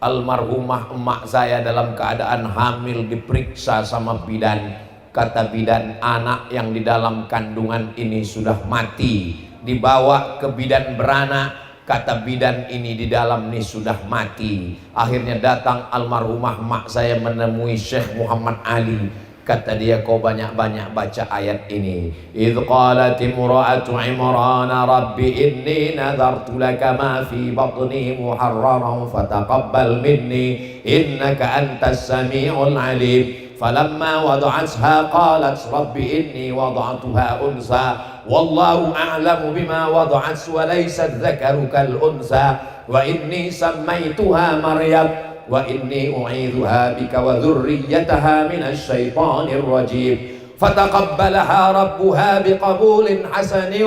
almarhumah emak saya dalam keadaan hamil diperiksa sama bidan. Kata bidan, anak yang di dalam kandungan ini sudah mati. Dibawa ke bidan beranak, kata bidan ini di dalam ini sudah mati. Akhirnya datang almarhumah emak saya menemui Syekh Muhammad Ali. Kata dia, kau banyak-banyak baca ayat ini. Idh qalat imra'atu Imran rabbi inni nadhartu laka ma fi batni muharraran fataqabbal minni innaka antas sami'ul alim. Falamma wada'atha qalat rabbi inni wada'tuha unsa wallahu a'lamu bima wada'at wa laysa dhakaru kal unsa wa inni sammaytuha Maryam wa inni u'idhuha bika wa dhurriyyataha minasy syaithanir rajim. Fataqabbalaha rabbuha biqabulin hasanin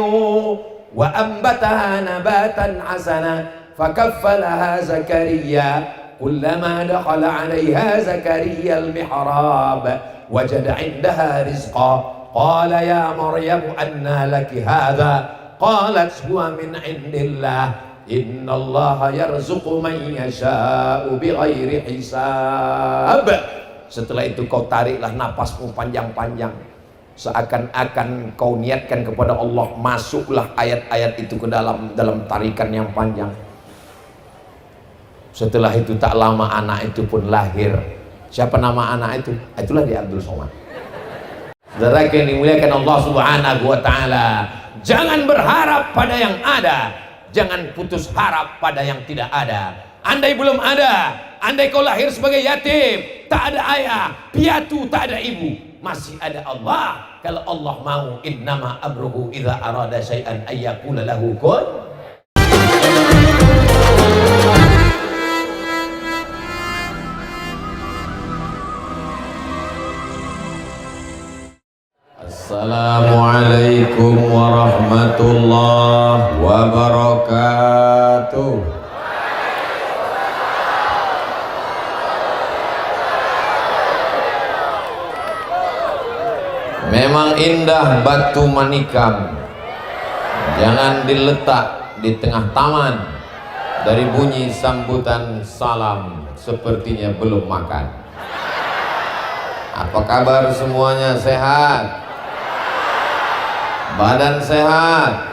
wa anbataha nabatan hasana fakaffalaha Zakaria kullama dakhala 'alayha Zakaria al-mihrab wajada 'indaha rizqa qala ya Maryam anna laki hadha qalat huwa min 'indillah innallaha yarzuqu man yasha'u bighairi hisab. Setelah itu kau tariklah napasmu panjang-panjang, seakan-akan kau niatkan kepada Allah, masuklah ayat-ayat itu ke dalam tarikan yang panjang. Setelah itu tak lama anak itu pun lahir. Siapa nama anak itu? Itulah dia Abdul Somad. Saudara yang dimuliakan Allah Subhanahu wa taala, jangan berharap pada yang ada, jangan putus harap pada yang tidak ada. Andai belum ada, andai kau lahir sebagai yatim, tak ada ayah, piatu, tak ada ibu, masih ada Allah. Kalau Allah mau, innama amruhu idza arada syai'an ayyaqula lahu kun. Assalamualaikum warahmatullahi wabarakatuh. Memang indah batu manikam, jangan diletak di tengah taman. Dari bunyi sambutan salam sepertinya belum makan. Apa kabar semuanya, sehat? Badan sehat,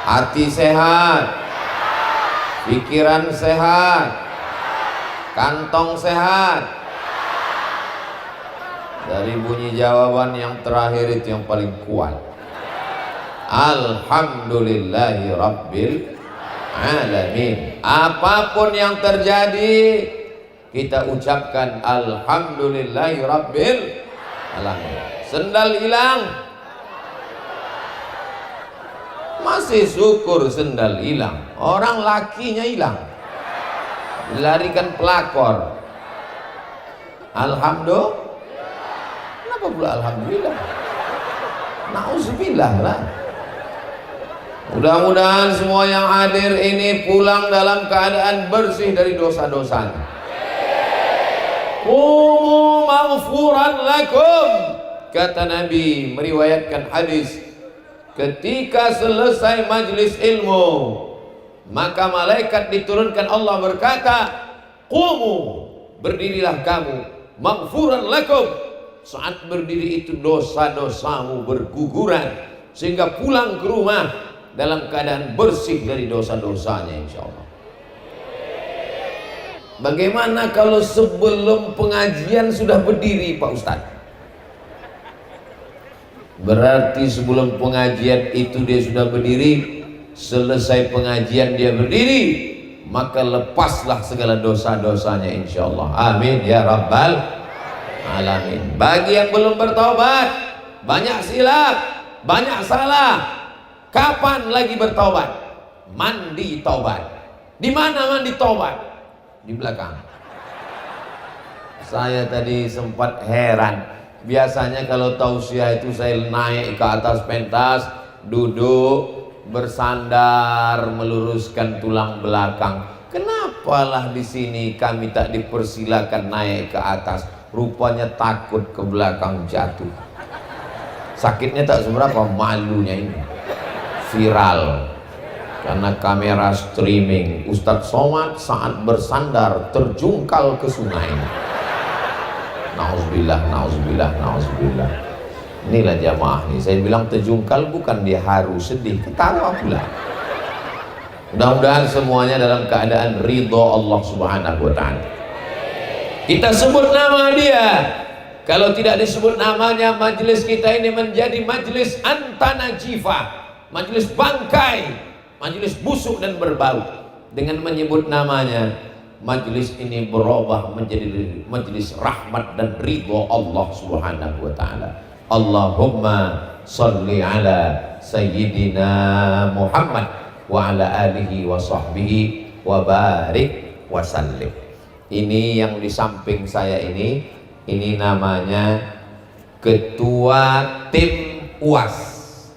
hati sehat, pikiran sehat, kantong sehat. Dari bunyi jawaban yang terakhir itu yang paling kuat. Alhamdulillahi Rabbil Alamin. Apapun yang terjadi, kita ucapkan Alhamdulillahi Rabbil Alamin. Sendal hilang, masih syukur sendal hilang. Orang lakinya hilang, dilarikan pelakor. Alhamdulillah. Kenapa pula alhamdulillah? Nauzubillah lah. Mudah-mudahan semua yang hadir ini pulang dalam keadaan bersih dari dosa-dosanya. Qumu maghfuran lakum. Kata Nabi meriwayatkan hadis, ketika selesai majlis ilmu, maka malaikat diturunkan, Allah berkata, qumu, berdirilah kamu, maghfuran lakum. Saat berdiri itu dosa-dosamu berguguran, sehingga pulang ke rumah dalam keadaan bersih dari dosa-dosanya, insya Allah. Bagaimana kalau sebelum pengajian sudah berdiri Pak Ustadz? Berarti sebelum pengajian itu dia sudah berdiri, selesai pengajian dia berdiri, maka lepaslah segala dosa-dosanya, insya Allah. Amin ya Rabbal Alamin. Bagi yang belum bertobat, banyak silap, banyak salah, kapan lagi bertobat? Mandi taubat. Di mana mandi taubat? Di belakang. Saya tadi sempat heran. Biasanya kalau tausiah itu saya naik ke atas pentas, duduk, bersandar, meluruskan tulang belakang. Kenapalah di sini kami tak dipersilakan naik ke atas? Rupanya takut ke belakang jatuh. Sakitnya tak seberapa, malunya ini viral. karena kamera streaming. Ustadz Somad saat bersandar terjungkal ke sungai. Nauzubillah, nauzubillah, nauzubillah. Inilah jamaah nih, saya bilang terjungkal bukan dia haru, sedih, ketawa pula. Mudah-mudahan semuanya dalam keadaan ridho Allah Subhanahu wa ta'ala. Kita sebut nama dia. Kalau tidak disebut namanya, majelis kita ini menjadi majelis antanajifah, majelis bangkai, majelis busuk dan berbau. Dengan menyebut namanya, majelis ini berubah menjadi majelis rahmat dan ridho Allah Subhanahu wa ta'ala. Allahumma salli ala sayyidina Muhammad wa ala alihi wa sahbihi wa barik wa sallim. Ini yang di samping saya ini namanya ketua tim UAS,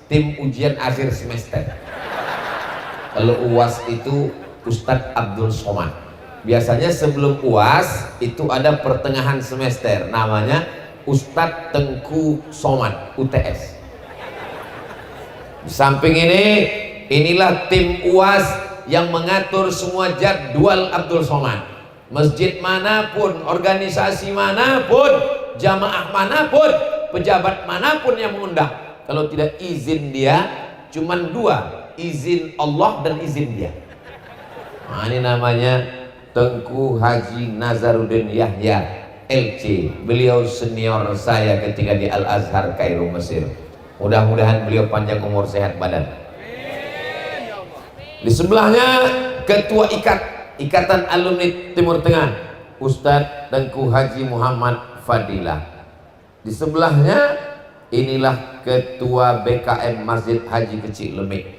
tim ujian akhir semester. Kalau UAS itu Ustadz Abdul Somad. Biasanya sebelum UAS itu ada pertengahan semester, namanya Ustadz Tengku Somad, UTS. Di samping ini, inilah tim UAS yang mengatur semua jadwal Abdul Somad. Masjid manapun, organisasi manapun, jamaah manapun, pejabat manapun yang mengundang, kalau tidak izin dia, cuman dua, izin Allah dan izin dia. Nah, ini namanya Tengku Haji Nazaruddin Yahya LC. Beliau senior saya ketika di Al-Azhar Kairo Mesir. Mudah-mudahan beliau panjang umur, sehat badan. Di sebelahnya ketua Ikatan Alumni Timur Tengah, Ustadz Tengku Haji Muhammad Fadilah. Di sebelahnya inilah ketua BKM Masjid Haji Kecil Lemik,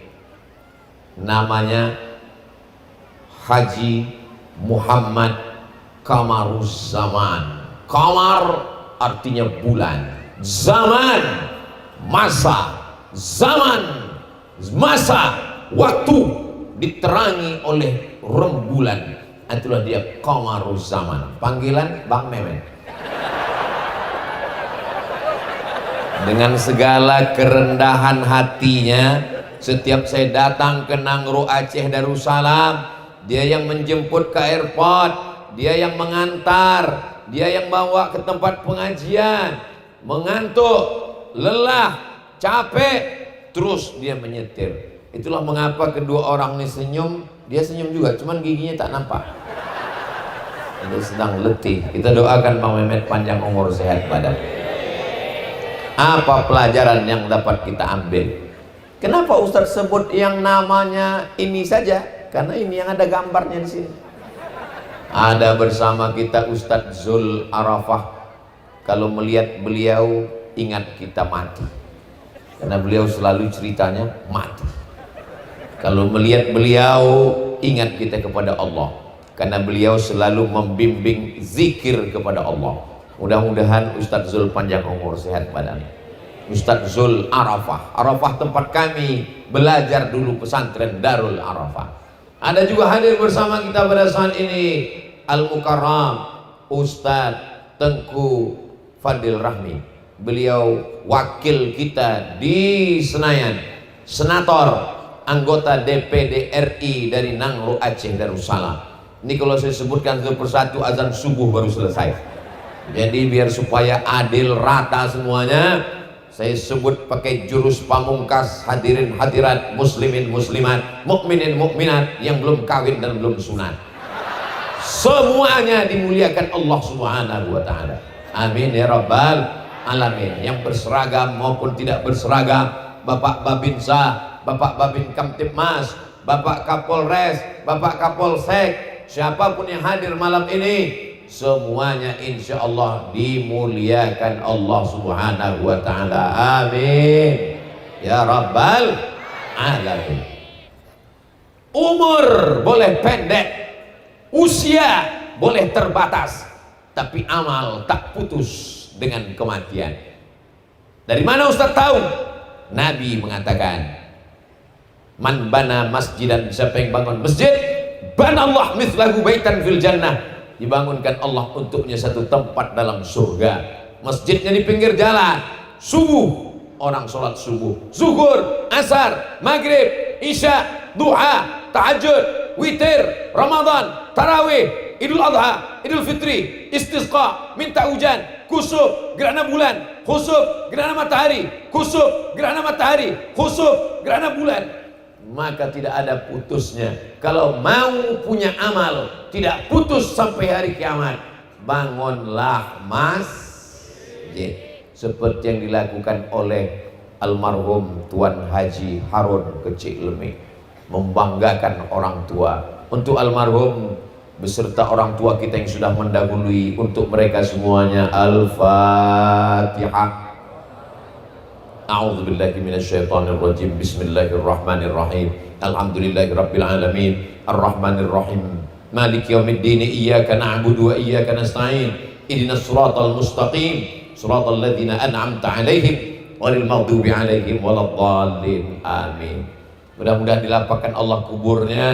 namanya Haji Muhammad Kamaruzzaman. Kamar artinya bulan, zaman masa, zaman masa, waktu diterangi oleh rembulan. Itulah dia Kamaruzzaman. Panggilan Bang Memen. Dengan segala kerendahan hatinya, setiap saya datang ke Nangro Aceh Darussalam, dia yang menjemput ke airport, dia yang mengantar, dia yang bawa ke tempat pengajian. Mengantuk, lelah, capek, terus dia menyetir. Itulah mengapa kedua orang ini senyum. Dia senyum juga, cuman giginya tak nampak. Dia sedang letih. Kita doakan Bang Mehmet panjang umur, sehat badan. Apa pelajaran yang dapat kita ambil? Kenapa Ustadz sebut yang namanya ini saja? Karena ini yang ada gambarnya di sini. Ada bersama kita Ustadz Zul Arafah. Kalau melihat beliau, ingat kita mati. Karena beliau selalu ceritanya mati. Kalau melihat beliau, ingat kita kepada Allah. Karena beliau selalu membimbing zikir kepada Allah. Mudah-mudahan Ustadz Zul panjang umur, sehat badan. Ustadz Zul Arafah. Arafah tempat kami belajar dulu, pesantren Darul Arafah. Ada juga hadir bersama kita pada saat ini Al-Mukarram Ustadz Tengku Fadil Rahmi. Beliau wakil kita di Senayan, senator, anggota DPD RI dari Nangro Aceh Darussalam. Ini kalau saya sebutkan satu persatu, azan subuh baru selesai. Jadi biar supaya adil rata semuanya, saya sebut pakai jurus pamungkas, hadirin hadirat, muslimin muslimat, mukminin mukminat yang belum kawin dan belum sunat. Semuanya dimuliakan Allah Subhanahu wa ta'ala. Amin ya rabbal alamin. Yang berseragam maupun tidak berseragam, Bapak Babinsa, Bapak Babin Kamtibmas, Bapak Kapolres, Bapak Kapolsek, siapapun yang hadir malam ini, semuanya insya Allah dimuliakan Allah Subhanahu wa ta'ala. Amin ya rabbal alamin. Umur boleh pendek, usia boleh terbatas, tapi amal tak putus dengan kematian. Dari mana Ustaz tahu? Nabi mengatakan, man bana masjidan, siapa yang bangun masjid, banallah mithlahu baitan fil jannah, dibangunkan Allah untuknya satu tempat dalam surga. Masjidnya di pinggir jalan, subuh orang sholat subuh, zuhur, asar, maghrib, isya, duha, tahajud, witir, Ramadan, tarawih, Idul Adha, Idul Fitri, istisqa, minta hujan, kusuf, gerhana bulan, khusuf, gerhana matahari, kusuf, gerhana matahari, khusuf, gerhana bulan. Maka tidak ada putusnya. Kalau mau punya amal tidak putus sampai hari kiamat, bangunlah masjid seperti yang dilakukan oleh almarhum Tuan Haji Harun Kecik Lemik, membanggakan orang tua. Untuk almarhum beserta orang tua kita yang sudah mendahului, untuk mereka semuanya Al-Fatihah. A'udzubillahi minasyaitonirrajim. Bismillahirrahmanirrahim. Alhamdulillahirabbil alamin. Arrahmanirrahim. Maliki yaumiddin. Iyyaka na'budu wa iyyaka nasta'in. Ihdinas siratal mustaqim. Siratal ladzina an'amta 'alaihim ghairil maghdubi 'alaihim waladdallin. Amin. Mudah-mudahan dilapangkan Allah kuburnya,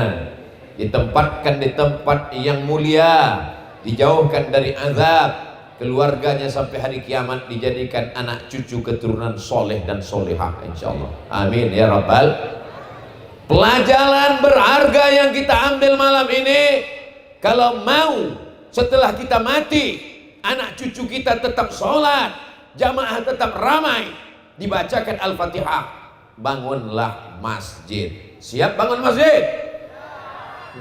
ditempatkan di tempat yang mulia, dijauhkan dari azab, keluarganya sampai hari kiamat dijadikan anak cucu keturunan soleh dan solehah insyaallah. Amin ya rabbal. Pelajaran berharga yang kita ambil malam ini, kalau mau setelah kita mati anak cucu kita tetap sholat, jamaah tetap ramai, dibacakan Al-Fatihah, bangunlah masjid. Siap bangun masjid?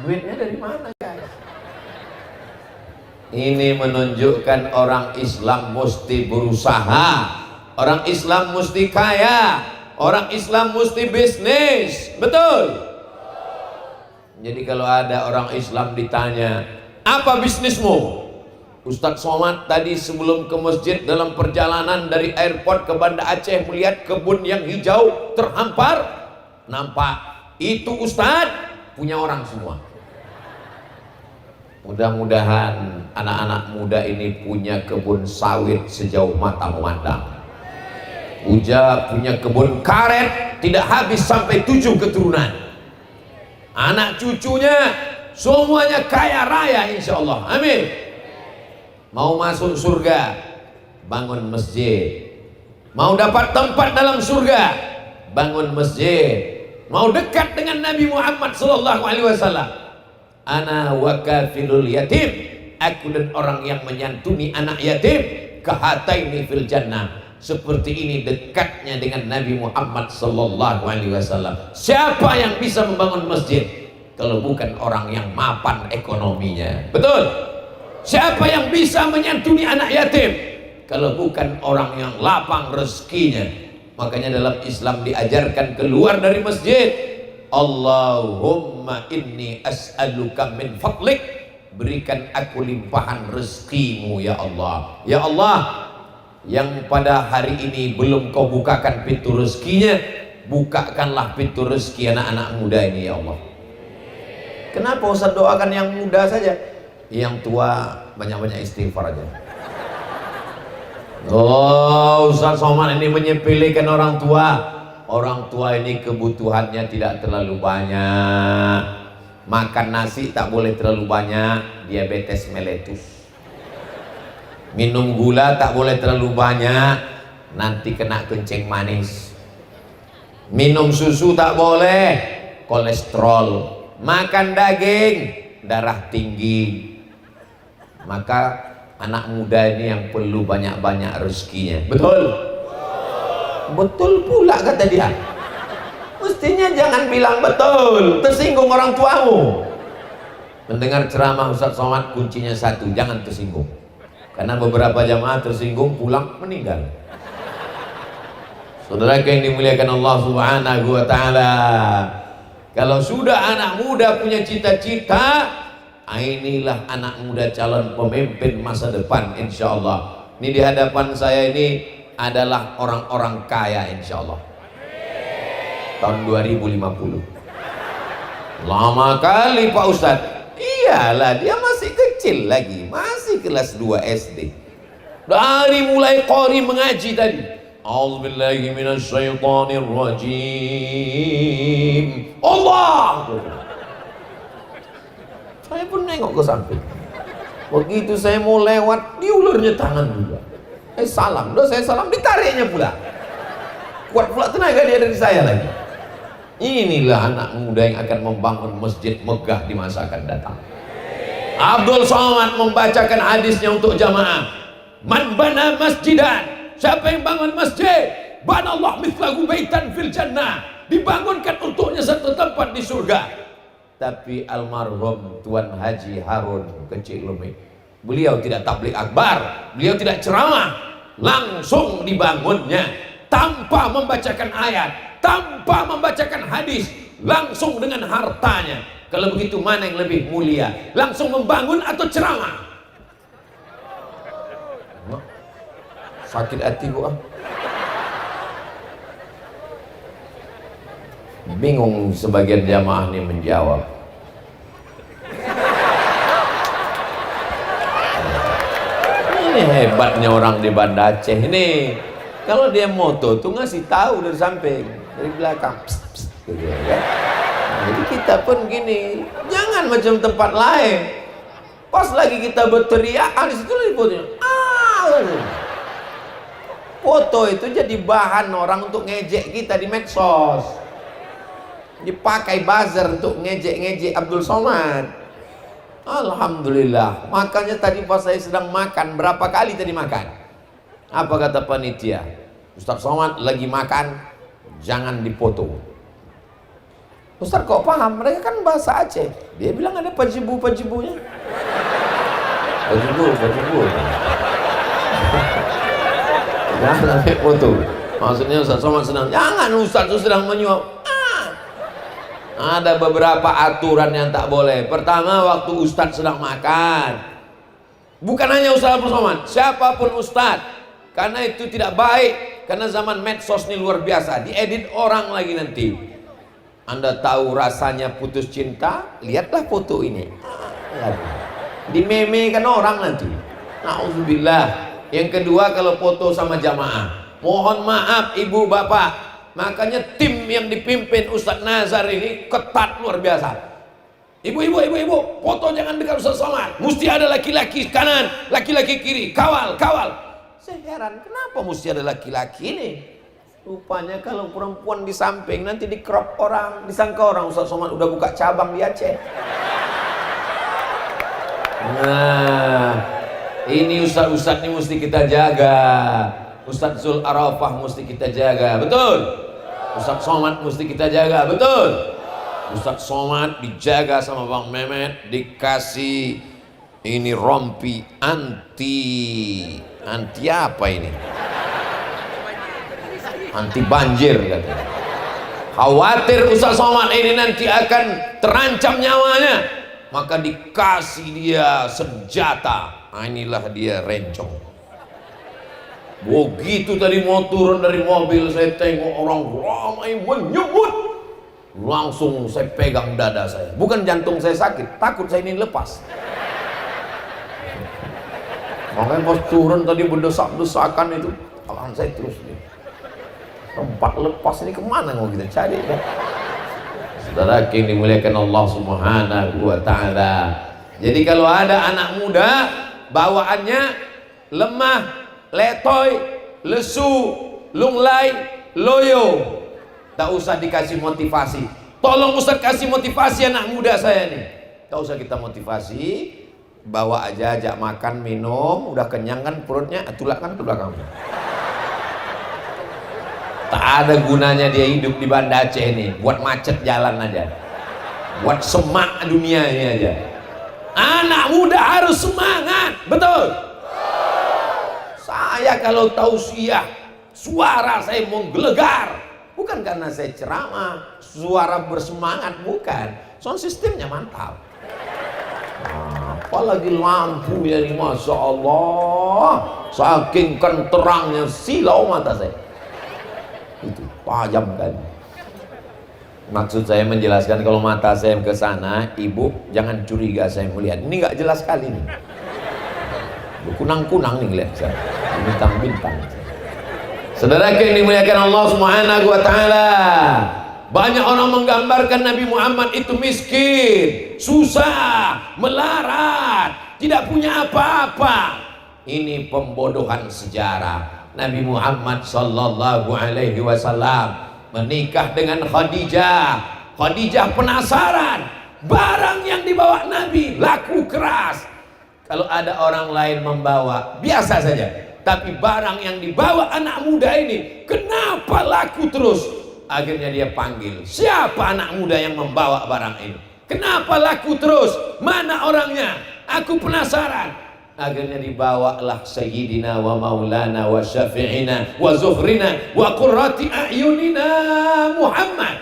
Duitnya dari mana guys? Ini menunjukkan orang Islam mesti berusaha, orang Islam mesti kaya, orang Islam mesti bisnis. Betul? Jadi kalau ada orang Islam ditanya, apa bisnismu? Ustadz Somad tadi sebelum ke masjid dalam perjalanan dari airport ke Banda Aceh melihat kebun yang hijau terhampar, nampak itu Ustadz punya orang semua. Mudah-mudahan anak-anak muda ini punya kebun sawit sejauh mata memandang. Uja punya kebun karet tidak habis sampai 7 keturunan. Anak cucunya semuanya kaya raya insyaallah. Amin. Mau masuk surga, bangun masjid. Mau dapat tempat dalam surga, bangun masjid. Mau dekat dengan Nabi Muhammad sallallahu alaihi wasallam, ana wa kafilul yatim, aku dan orang yang menyantuni anak yatim, kahataini fil jannah, seperti ini dekatnya dengan Nabi Muhammad sallallahu alaihi wasallam. Siapa yang bisa membangun masjid kalau bukan orang yang mapan ekonominya? Betul? Siapa yang bisa menyantuni anak yatim kalau bukan orang yang lapang rezekinya? Makanya dalam Islam diajarkan keluar dari masjid, Allahumma inni as'aluka min fadlik, berikan aku limpahan rezekimu ya Allah. Ya Allah, yang pada hari ini belum kau bukakan pintu rezekinya, bukakanlah pintu rezeki anak-anak muda ini ya Allah. Kenapa Ustaz doakan yang muda saja? Yang tua banyak-banyak istighfar aja. Oh, Ustaz Somad ini menyepelekan orang tua. Orang tua ini kebutuhannya tidak terlalu banyak. Makan nasi tak boleh terlalu banyak, diabetes meletus. Minum gula tak boleh terlalu banyak, nanti kena kencing manis. Minum susu tak boleh, kolesterol. Makan daging, darah tinggi. Maka anak muda ini yang perlu banyak-banyak rezekinya. Betul? Betul pula kata dia. Mestinya jangan bilang betul, tersinggung orang tuamu. Mendengar ceramah Ustaz Somad kuncinya satu, jangan tersinggung. Karena beberapa jamaah tersinggung pulang meninggal. Saudara yang dimuliakan Allah Subhanahu wa taala, kalau sudah anak muda punya cita-cita, inilah anak muda calon pemimpin masa depan insyaallah. Ini di hadapan saya ini adalah orang-orang kaya insyaallah. Tahun 2050. Lama kali Pak Ustadz. Iyalah, dia masih kecil lagi, masih kelas 2 SD. Dari mulai qori mengaji tadi. A'udzubillahi minasyaitonirrajim. Allah. Saya pun nengok ke samping. Begitu saya mau lewat, diulurnya tangan juga. Salam, udah saya salam, ditariknya pula. Kuat pula tenaga dia dari saya lagi. Inilah anak muda yang akan membangun masjid megah di masa akan datang. Abdul Somad membacakan hadisnya untuk jamaah. Man bana masjidan, siapa yang bangun masjid, banallahu mithlahu baitan fil jannah, dibangunkan untuknya satu tempat di surga. Tapi almarhum Tuan Haji Harun Kecik Lumik, beliau tidak tabligh akbar, beliau tidak ceramah, langsung dibangunnya tanpa membacakan ayat, tanpa membacakan hadis, langsung dengan hartanya. Kalau begitu mana yang lebih mulia, langsung membangun atau ceramah? Sakit hati gua. Bingung sebagian jamaah ini menjawab. Ini hebatnya orang di Banda Aceh ini. Kalau dia moto tuh ngasih tahu dari samping, dari belakang, pst, pst, gitu ya. Jadi kita pun gini, jangan macam tempat lain. Pas lagi kita berteriak, di situ lagi fotonya. Foto itu jadi bahan orang untuk ngejek kita di medsos. Dipakai buzzer untuk ngejek-ngejek Abdul Somad. Alhamdulillah. Makanya tadi pas saya sedang makan, berapa kali tadi makan? Apa kata panitia? Ustaz Somad lagi makan, jangan dipoto. Ustaz kok paham? Mereka kan bahasa Aceh. Dia bilang ada pajibu-pajibunya. Pajibu. Jangan sampai foto. Maksudnya Ustaz Somad sedang, jangan Ustaz itu sedang menyuap. Ada beberapa aturan yang tak boleh. Pertama, waktu Ustaz sedang makan. Bukan hanya Ustaz Abdul Somad, siapapun Ustaz. Karena itu tidak baik. Karena zaman medsos ini luar biasa. Diedit orang lagi nanti. Anda tahu rasanya putus cinta? Lihatlah foto ini. Dimemekan orang nanti. Nauzubillah. Yang kedua, kalau foto sama jamaah, mohon maaf ibu bapak, makanya tim yang dipimpin Ustadz Nazar ini ketat luar biasa. Ibu, foto jangan dekat Ustadz Somad, mesti ada laki-laki kanan, laki-laki kiri, kawal. Saya heran, kenapa mesti ada laki-laki ini? Rupanya kalau perempuan di samping nanti di crop orang, disangka orang Ustadz Somad udah buka cabang di Aceh. Nah, ini ustaz-ustaz ini mesti kita jaga. Ustaz Zul Arafah mesti kita jaga, betul? Ustaz Somad mesti kita jaga, betul? Ustaz Somad dijaga sama Bang Mehmet, dikasih ini rompi anti apa ini? Anti banjir katanya. Khawatir Ustaz Somad ini nanti akan terancam nyawanya, maka dikasih dia senjata. Inilah dia rencong. Begitu tadi mau turun dari mobil, saya tengok orang ramai menyebut, langsung saya pegang dada saya. Bukan jantung saya sakit, takut saya ini lepas. Makanya pas turun tadi berdesak-desakan itu, tangan saya terus nih. Tempat lepas ini kemana mau kita cari kan? Saudara yang dimuliakan Allah Subhanahu wa Ta'ala. Jadi kalau ada anak muda bawaannya lemah, letoy, lesu, lunglai, loyo, tak usah dikasih motivasi. Tolong Ustaz kasih motivasi anak muda saya nih. Tak usah kita motivasi, bawa aja, ajak makan, minum, udah kenyang kan perutnya, tulakkan ke belakang. Tak ada gunanya dia hidup di Banda Aceh ini, buat macet jalan aja, buat semak dunia ini aja. Anak muda harus semangat, betul? Saya kalau tausiah, suara saya menggelegar, bukan karena saya ceramah, suara bersemangat, bukan. Sound sistemnya mantap. Apalagi lampu ya ini, Masya Allah, saking kan terangnya silau mata saya. Itu tajam kan. Maksud saya menjelaskan kalau mata saya ke sana, ibu jangan curiga saya melihat. Ini nggak jelas sekali nih. Kunang-kunang nih lihat saya. Bintang-bintang. Saudara yang dimuliakan Allah Subhanahu wa Ta'ala. Banyak orang menggambarkan Nabi Muhammad itu miskin, susah, melarat, tidak punya apa-apa. Ini pembodohan sejarah. Nabi Muhammad sallallahu alaihi wasallam menikah dengan Khadijah. Khadijah penasaran, barang yang dibawa Nabi laku keras. Kalau ada orang lain membawa biasa saja, tapi barang yang dibawa anak muda ini kenapa laku terus? Akhirnya dia panggil, siapa anak muda yang membawa barang ini? Kenapa laku terus? Mana orangnya? Aku penasaran. Akhirnya dibawalah Sayyidina wa Maulana wa Syafi'ina wa Zuhrina wa Qurrati A'yunina Muhammad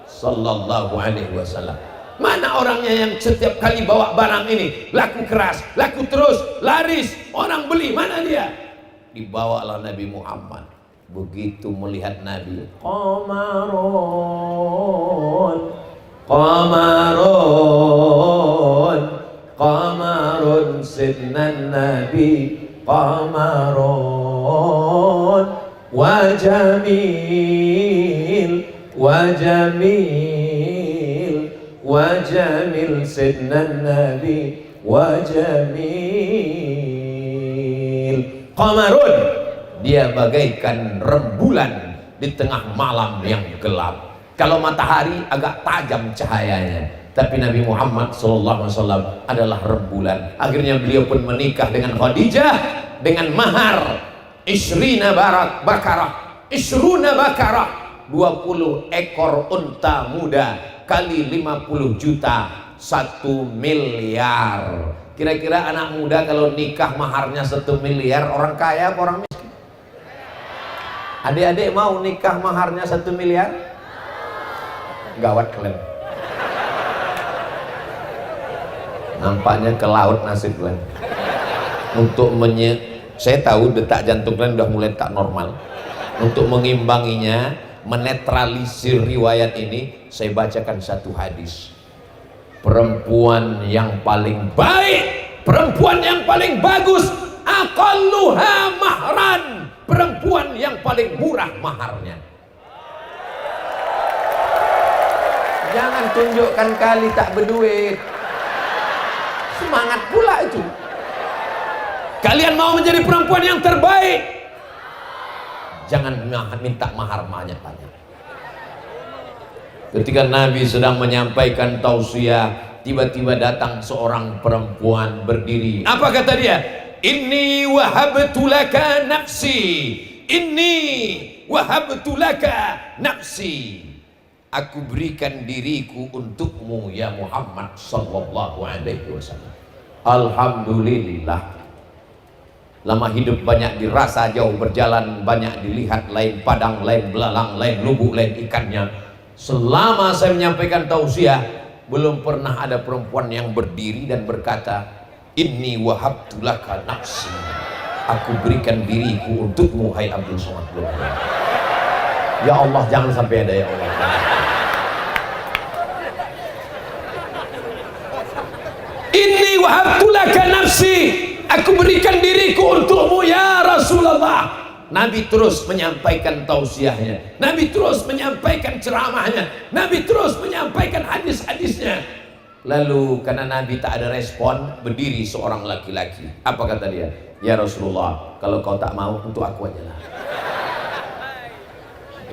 sallallahu alaihi wasallam. Mana orangnya yang setiap kali bawa barang ini laku keras, laku terus, laris, orang beli? Mana dia? Dibawalah Nabi Muhammad. Begitu melihat Nabi, qamarun qamarun qamarun sidnan Nabi qamarun wa jamil wa jamil wa jamil sidnan Nabi wa jamil. Qamarun, dia bagaikan rembulan di tengah malam yang gelap. Kalau matahari agak tajam cahayanya, tapi Nabi Muhammad SAW adalah rembulan. Akhirnya beliau pun menikah dengan Khadijah dengan mahar isrina bakarah, 20 ekor unta muda kali 50 juta, 1 miliar. Kira-kira anak muda kalau nikah maharnya 1 miliar, orang kaya apa orang miskin? Adik-adik mau nikah maharnya 1 miliar? Gawat kalian. Nampaknya ke laut nasib kalian. Untuk saya tahu detak jantung kalian udah mulai tak normal. Untuk mengimbanginya, menetralisir riwayat ini, saya bacakan satu hadis. Perempuan yang paling baik, perempuan yang paling bagus, aqalluha mahran, perempuan yang paling murah maharnya. Jangan tunjukkan kali tak berduit. Semangat pula itu. Kalian mau menjadi perempuan yang terbaik, jangan minta mahar banyak-banyak. Ketika Nabi sedang menyampaikan tausiah, tiba-tiba datang seorang perempuan berdiri. Apa kata dia? Inni wahabtu laka nafsi, inni wahabtu laka nafsi. Aku berikan diriku untukmu ya Muhammad sallallahu alaihi wasallam. Alhamdulillah. Lama hidup banyak dirasa, jauh berjalan banyak dilihat, lain padang, lain belalang, lain lubuk, lain ikannya. Selama saya menyampaikan tausiah, belum pernah ada perempuan yang berdiri dan berkata, inni wahabtu laka nafsi, aku berikan diriku untukmu hai Abdul Somad. Ya Allah, jangan sampai ada ya Allah. Inni wahabtu laka nafsi, aku berikan diriku untukmu ya Rasulullah. Nabi terus menyampaikan tausiahnya, Nabi terus menyampaikan ceramahnya, Nabi terus menyampaikan hadis-hadisnya. Lalu karena Nabi tak ada respon, berdiri seorang laki-laki. Apa kata dia? Ya Rasulullah, kalau kau tak mau, untuk aku aja lah.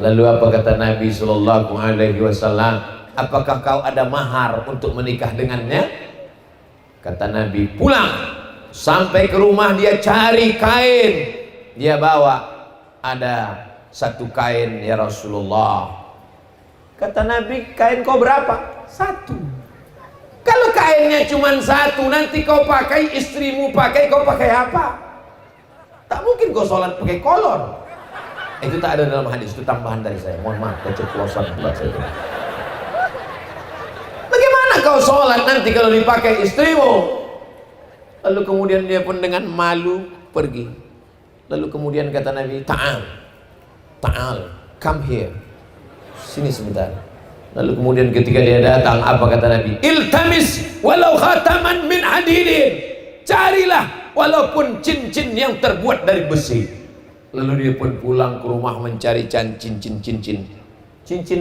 Lalu apa kata Nabi Sallallahu Alaihi Wasallam? Apakah kau ada mahar untuk menikah dengannya? Kata Nabi, pulang. Sampai ke rumah dia cari kain, dia bawa, ada satu kain ya Rasulullah. Kata Nabi, kain kau berapa? 1. Kalau kainnya cuma 1, nanti kau pakai, istrimu pakai, kau pakai apa? Tak mungkin kau sholat pakai kolor. Itu tak ada dalam hadis, itu tambahan dari saya. Mohon maaf, keceplosan buat saya. Bagaimana kau sholat nanti kalau dipakai istrimu? Lalu kemudian dia pun dengan malu pergi. Lalu kemudian kata Nabi, ta'al, come here, sini sebentar. Lalu kemudian ketika dia datang, apa kata Nabi? Iltamis walau khataman min hadidin, carilah walaupun cincin yang terbuat dari besi. Lalu dia pun pulang ke rumah mencari cincin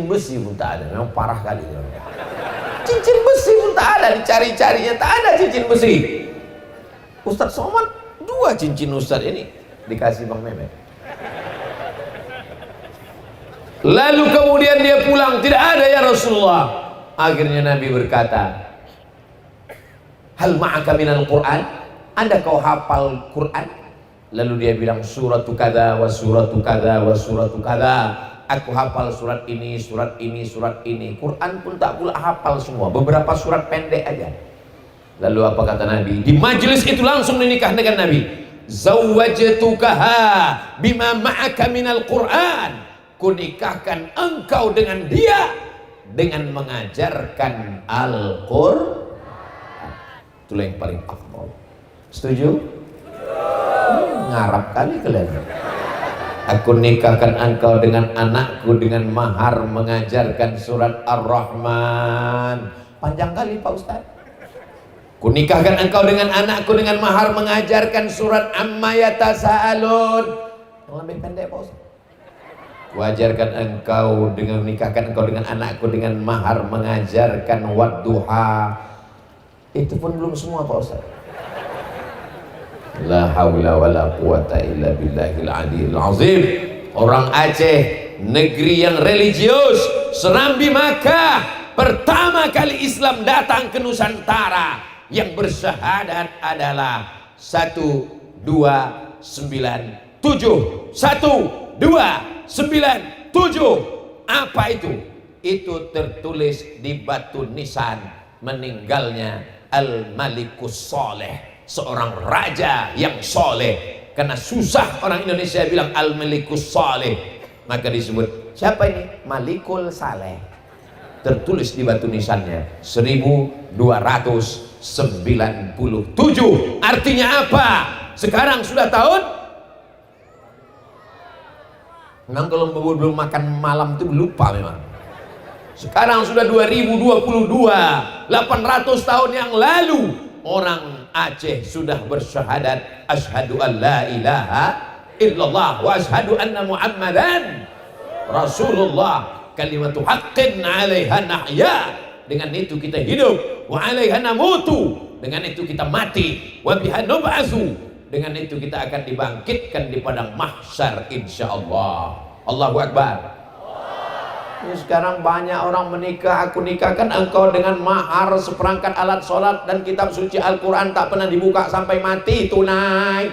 besi pun tak ada. Memang parah kali. Cincin besi pun tak ada, dicari-carinya tak ada cincin besi. Ustadz Somad 2 cincin Ustadz ini dikasih Bang Mehmet. Lalu kemudian dia pulang, tidak ada ya Rasulullah. Akhirnya Nabi berkata, hal ma'aka minal Qur'an? Ada kau hafal Quran? Lalu dia bilang, suratu kada wa suratu kada wa suratu kada. Aku hafal surat ini, surat ini, surat ini. Quran pun tak pula hafal semua, beberapa surat pendek aja. Lalu apa kata Nabi? Di majelis itu langsung menikah dengan Nabi. Zawwajtukaha bima ma'aka minal Qur'an. Kunikahkan engkau dengan dia dengan mengajarkan Al-Qur'an. Itulah yang paling afdal. Setuju? Ngarap kali kalian. Aku nikahkan engkau dengan anakku dengan mahar mengajarkan surat Ar-Rahman. Panjang kali Pak Ustaz. Ku nikahkan engkau dengan anakku dengan mahar mengajarkan surat Amma Yatasaalun. Yang lebih pendek Pak Ustaz. Ku ajarkan engkau dengan nikahkan engkau dengan anakku dengan mahar mengajarkan Wadduha. Itu pun belum semua Pak Ustaz. La haula wala quwata illa billahil aliyil azim. Orang Aceh, negeri yang religius, Serambi Makkah, pertama kali Islam datang ke Nusantara, yang bersyahadat adalah 1297. 1297. Apa itu? Itu tertulis di batu nisan meninggalnya Al-Malikus Soleh, seorang raja yang soleh. Karena susah orang Indonesia bilang Al-Malikus Soleh, maka disebut siapa ini? Malikul Saleh. Tertulis di batu nisannya 1297. Artinya apa? Sekarang sudah tahun. Memang kalau belum makan malam itu lupa memang. Sekarang sudah 2022, 800 tahun yang lalu orang Aceh sudah bersyahadat asyhadu an la ilaha illallah wa asyhadu anna muhammadan rasulullah, kalimatu haqqin 'alaiha nahya. Dengan itu kita hidup, wa 'alaiha namutu. Dengan itu kita mati, wa biha nub'atsu. Dengan itu kita akan dibangkitkan di padang mahsyar insyaallah. Allahu akbar. Sekarang banyak orang menikah, aku nikahkan engkau dengan mahar seperangkat alat sholat dan kitab suci Al-Quran tak pernah dibuka sampai mati tunai.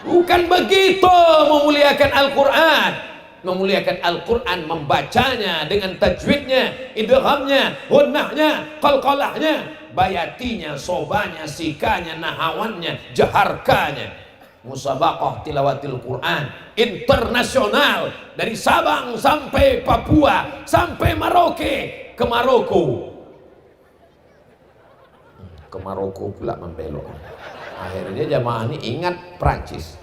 Bukan begitu memuliakan Al-Quran. Memuliakan Al-Quran, membacanya dengan tajwidnya, idghamnya, gunnahnya, qalqalahnya, bayatinya, sobanya, sikanya, nahawannya, jaharkanya. Musabaqah tilawatil Quran internasional dari Sabang sampai Papua sampai Merauke ke Maroko. Ke Maroko pula membelok. Akhirnya jamaah ini ingat Prancis.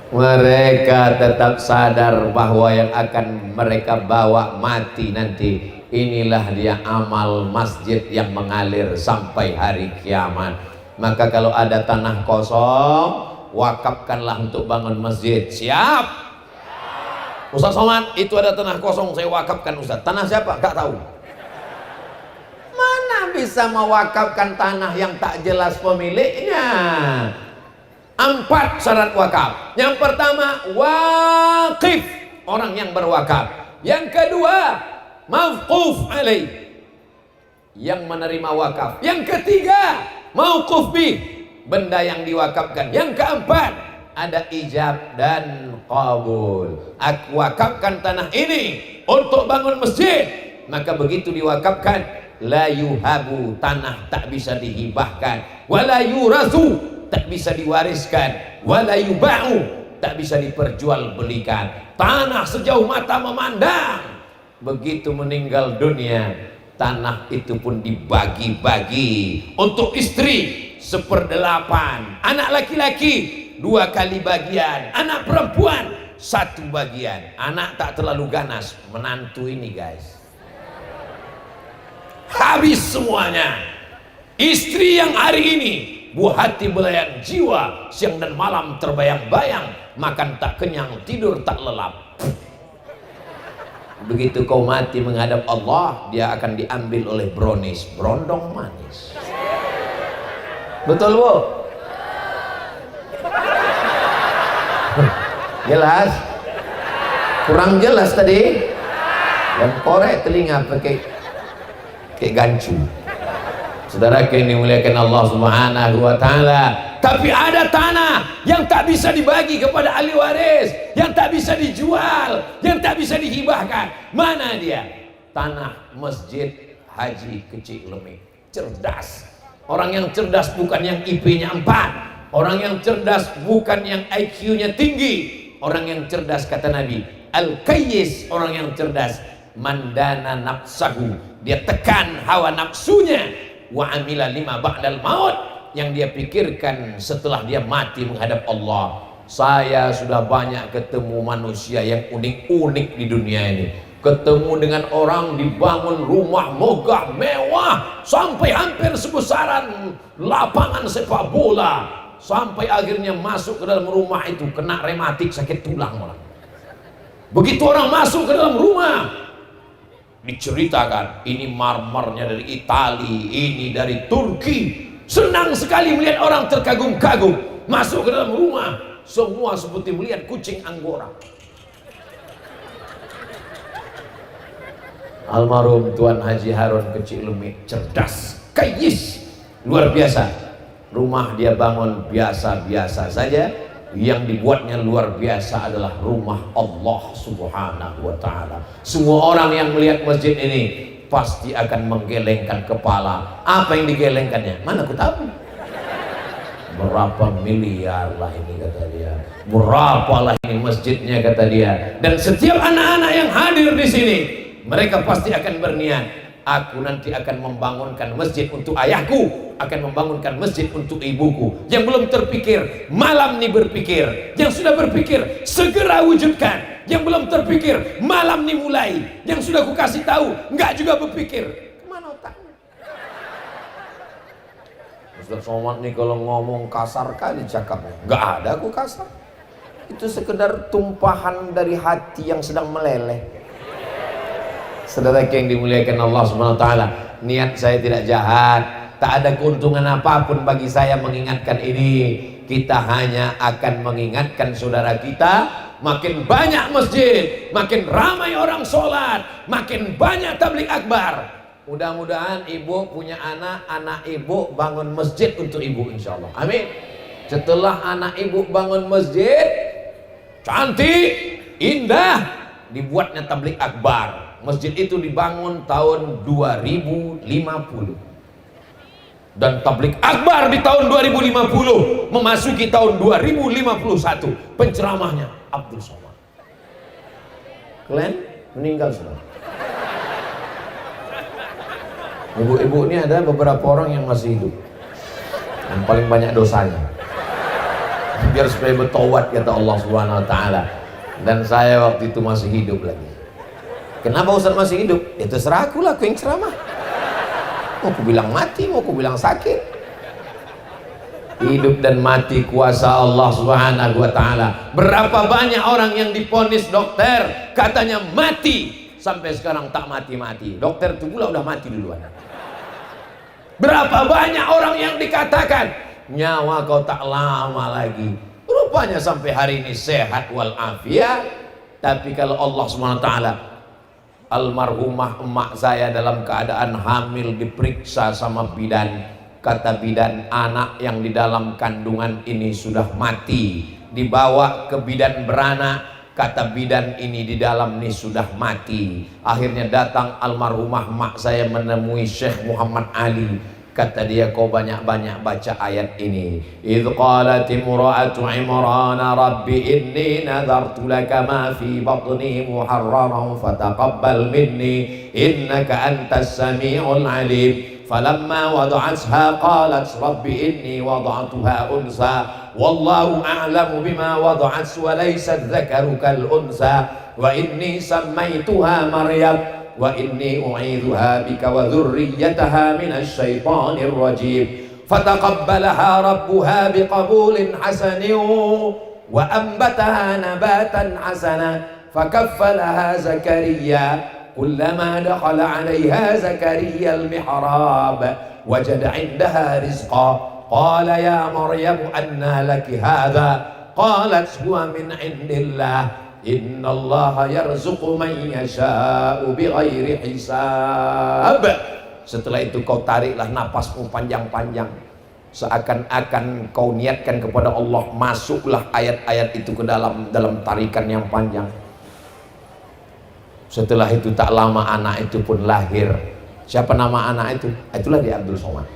Mereka tetap sadar bahwa yang akan mereka bawa mati nanti. Inilah dia amal masjid yang mengalir sampai hari kiamat. Maka kalau ada tanah kosong, wakafkanlah untuk bangun masjid. Siap? Ustaz Somad, itu ada tanah kosong, saya wakafkan Ustaz. Tanah siapa? Gak tahu. Mana bisa mewakafkan tanah yang tak jelas pemiliknya? 4 syarat wakaf. Yang pertama, waqif, orang yang berwakaf. Yang kedua, mauquf alaih, yang menerima wakaf. Yang ketiga, mauquf bih, benda yang diwakafkan. Yang keempat, ada ijab dan qabul. Aku wakafkan tanah ini untuk bangun masjid. Maka begitu diwakafkan, la yuhabu, tanah tak bisa dihibahkan, wala yurasu, tak bisa diwariskan, wala yuba'u, tak bisa diperjualbelikan. Tanah sejauh mata memandang. Begitu meninggal dunia, tanah itu pun dibagi-bagi untuk istri 1/8, anak laki-laki 2 kali bagian, anak perempuan 1 bagian. Anak tak terlalu ganas, menantu ini guys, habis semuanya. Istri yang hari ini buah hati belayan jiwa, siang dan malam terbayang-bayang, makan tak kenyang, tidur tak lelap. Begitu kau mati menghadap Allah, dia akan diambil oleh brownies, berondong manis. Betul Bu? Jelas? Kurang jelas tadi? Yang korek telinga pakai gancu. Saudara yang dimuliakan Allah Subhanahu wa Ta'ala, tapi ada tanah yang tak bisa dibagi kepada ahli waris, yang tak bisa dijual, yang tak bisa dihibahkan. Mana dia? Tanah Masjid Haji Kecik Lemik. Cerdas. Orang yang cerdas bukan yang IP-nya 4, orang yang cerdas bukan yang IQ-nya tinggi. Orang yang cerdas, kata Nabi, Al-Qayyis, orang yang cerdas, mandana nafsahu, dia tekan hawa nafsunya, wa amila lima ba'dal maut, yang dia pikirkan setelah dia mati menghadap Allah. Saya sudah banyak ketemu manusia yang unik-unik di dunia ini. Ketemu dengan orang dibangun rumah megah mewah sampai hampir sebesaran lapangan sepak bola, sampai akhirnya masuk ke dalam rumah itu kena rematik, sakit tulang orang. Begitu orang masuk ke dalam rumah, diceritakan ini marmernya dari Itali, ini dari Turki. Senang sekali melihat orang terkagum-kagum. Masuk ke dalam rumah, semua seperti melihat kucing Anggora. Almarhum Tuan Haji Harun Kecik Lemik, cerdas, kayis, luar biasa. Rumah dia bangun biasa-biasa saja, yang dibuatnya luar biasa adalah rumah Allah Subhanahu wa Ta'ala. Semua orang yang melihat masjid ini pasti akan menggelengkan kepala. Apa yang digelengkannya? Mana aku tahu. Berapa miliar lah ini, kata dia. Berapa lah ini masjidnya, kata dia. Dan setiap anak-anak yang hadir di sini, mereka pasti akan berniat, aku nanti akan membangunkan masjid untuk ayahku, akan membangunkan masjid untuk ibuku. Yang belum terpikir, malam ini berpikir. Yang sudah berpikir, segera wujudkan. Yang belum terpikir, malam ini mulai. Yang sudah aku kasih tahu, enggak juga berpikir. Kemana otaknya? Ustaz Somad nih kalau ngomong kasar kali cakapnya. Enggak ada aku kasar. Itu sekedar tumpahan dari hati yang sedang meleleh. Saudara yang dimuliakan Allah Subhanahu wa Ta'ala, niat saya tidak jahat, tak ada keuntungan apapun bagi saya mengingatkan ini. Kita hanya akan mengingatkan saudara kita, makin banyak masjid, makin ramai orang sholat, makin banyak tabligh akbar. Mudah-mudahan ibu punya anak, anak ibu bangun masjid untuk ibu, insya Allah. Amin. Setelah anak ibu bangun masjid, cantik, indah, dibuatnya tabligh akbar. Masjid itu dibangun tahun 2050 dan tabligh akbar di tahun 2050 memasuki tahun 2051. Penceramahnya Abdul Somad. Kalian meninggal sudah. Ibu-ibu ini ada beberapa orang yang masih hidup, yang paling banyak dosanya. Biar supaya bertaubat, kata Allah Subhanahu wa Ta'ala. Dan saya waktu itu masih hidup lagi. Kenapa Ustaz masih hidup? Ya terserah aku lah, aku yang ceramah. Mau aku bilang mati, mau aku bilang sakit. Hidup dan mati kuasa Allah Subhanahu wa Ta'ala. Berapa banyak orang yang diponis dokter katanya mati, sampai sekarang tak mati-mati. Dokter itu pula udah mati duluan. Berapa banyak orang yang dikatakan nyawa kau tak lama lagi, rupanya sampai hari ini sehat walafiat. Tapi kalau Allah Subhanahu wa Ta'ala, almarhumah emak saya dalam keadaan hamil diperiksa sama bidan, kata bidan, anak yang di dalam kandungan ini sudah mati. Dibawa ke bidan beranak, kata bidan, ini di dalam ini sudah mati. Akhirnya datang almarhumah emak saya menemui Syekh Muhammad Ali. Kata dia, kau banyak-banyak baca ayat ini. Idh qalat imra'atu Imran rabbi inni nadhartu laka ma fi batni muharraran fataqabbal minni innaka antas sami'ul alim. Falamma wada'atha qalat rabbi inni wada'tuha unsa wallahu a'lamu bima wada'at wa laysa dhakaru kal unsa wa inni sammaytuha Maryam wa inni u'idhuha bika wa dhurriyyataha minasy syaithanir rajim. Fataqabbalaha rabbuha biqabulin hasanin wa anbataha nabatan hasana fakaffalaha Zakaria kullama dakhala 'alayha Zakaria al-mihrab wajada 'indaha rizqa qala ya Maryam anna laki hadha qalat huwa min indillah innallaha yarzuqu man yasha'u bighairi hisab. Setelah itu kau tariklah napasmu panjang-panjang, seakan-akan kau niatkan kepada Allah, masuklah ayat-ayat itu ke dalam tarikan yang panjang. Setelah itu tak lama anak itu pun lahir. Siapa nama anak itu? Itulah dia Abdul Somad.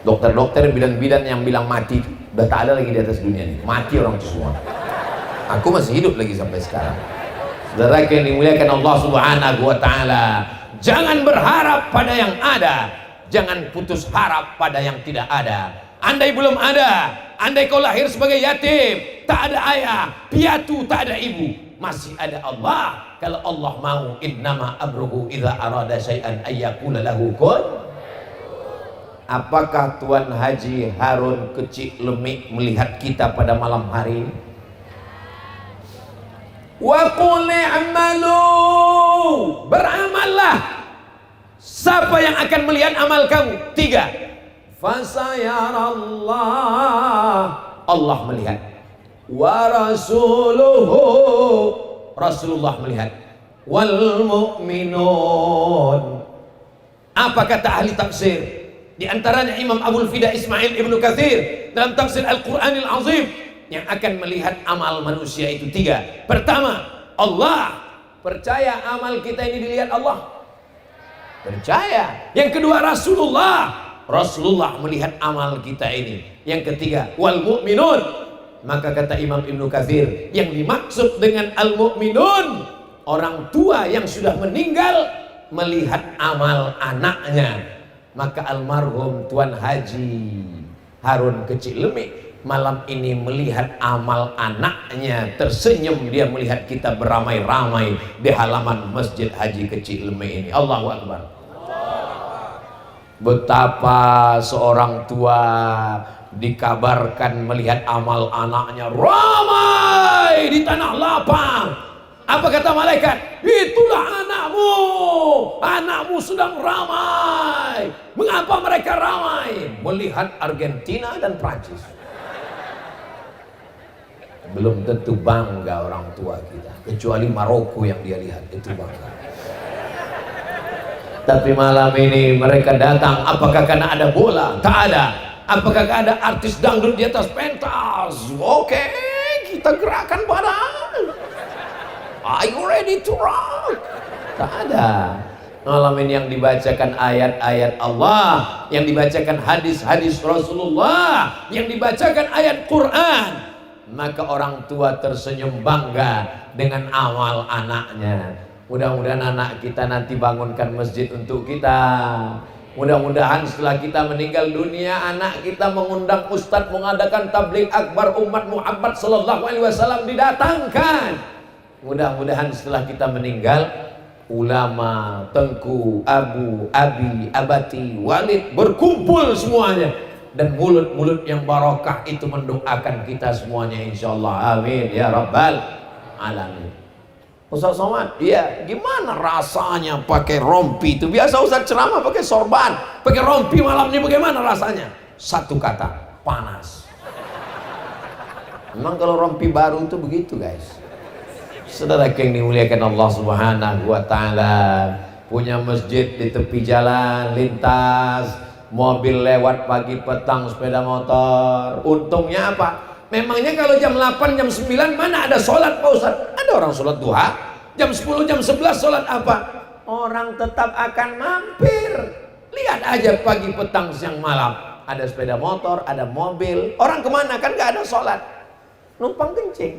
Dokter-dokter bidan-bidan yang bilang mati udah tak ada lagi di atas dunia ini, mati orang itu semua. Aku masih hidup lagi sampai sekarang. Saudara yang dimuliakan Allah Subhanahu wa taala, jangan berharap pada yang ada, jangan putus harap pada yang tidak ada. Andai belum ada, andai kau lahir sebagai yatim, tak ada ayah, piatu, tak ada ibu, masih ada Allah. Kalau Allah mau, innama amruhu idza arada syai'an ayyaqula lahu kun. Apakah Tuan Haji Harun Kecik Lemik melihat kita pada malam hari ini? Wa qul i'malu, beramallah. Siapa yang akan melihat amal kamu? 3. Fasayarallah, Allah melihat. Wa rasuluhu, Rasulullah melihat. Wal mu'minun. Apa kata ahli tafsir? Di antaranya Imam Abul Fida Ismail Ibnu Katsir dalam tafsir Al-Qur'anil Azim, yang akan melihat amal manusia itu 3. Pertama, Allah. Percaya amal kita ini dilihat Allah? Percaya. Yang kedua, Rasulullah. Rasulullah melihat amal kita ini. Yang ketiga, wal mu'minun. Maka kata Imam Ibnu Katsir, yang dimaksud dengan al mu'minun, orang tua yang sudah meninggal melihat amal anaknya. Maka almarhum Tuan Haji Harun Kecik Lemik malam ini melihat amal anaknya, tersenyum dia melihat kita beramai-ramai di halaman Masjid Haji Kecik Lemik ini. Allahu Akbar. Betapa seorang tua dikabarkan melihat amal anaknya ramai di tanah lapang. Apa kata malaikat? Itulah anakmu, anakmu sedang ramai. Mengapa mereka ramai? Melihat Argentina dan Prancis. Belum tentu bangga orang tua kita, kecuali Maroko yang dia lihat, itu bangga. Tapi malam ini mereka datang, apakah karena ada bola? Tak ada. Apakah ada artis dangdut di atas pentas? Oke, kita gerakkan badan. Are you ready to rock? Tak ada. Malam ini yang dibacakan ayat-ayat Allah, yang dibacakan hadis-hadis Rasulullah, yang dibacakan ayat Quran. Maka orang tua tersenyum bangga dengan amal anaknya. Mudah-mudahan anak kita nanti bangunkan masjid untuk kita. Mudah-mudahan setelah kita meninggal dunia, anak kita mengundang ustadz mengadakan tabligh akbar umat Muhammad sallallahu alaihi wasallam didatangkan. Mudah-mudahan setelah kita meninggal, ulama, tengku, abu, abi, abati, walid berkumpul semuanya, dan mulut-mulut yang barakah itu mendoakan kita semuanya insyaallah. Amin ya rabbal alamin. Ustaz Somad, iya, gimana rasanya pakai rompi itu? Biasa Ustaz ceramah pakai sorban, pakai rompi malam ini bagaimana rasanya? Satu kata, panas. Memang kalau rompi baru itu begitu guys. Saudara yang dimuliakan Allah Subhanahu wa taala, punya masjid di tepi jalan lintas, mobil lewat pagi petang, sepeda motor. Untungnya apa? Memangnya kalau jam 8, jam 9 mana ada sholat Pak Ustaz? Ada orang sholat duha. Jam 10, jam 11 sholat apa? Orang tetap akan mampir. Lihat aja pagi petang siang malam, ada sepeda motor, ada mobil. Orang kemana? Kan gak ada sholat, numpang kencing.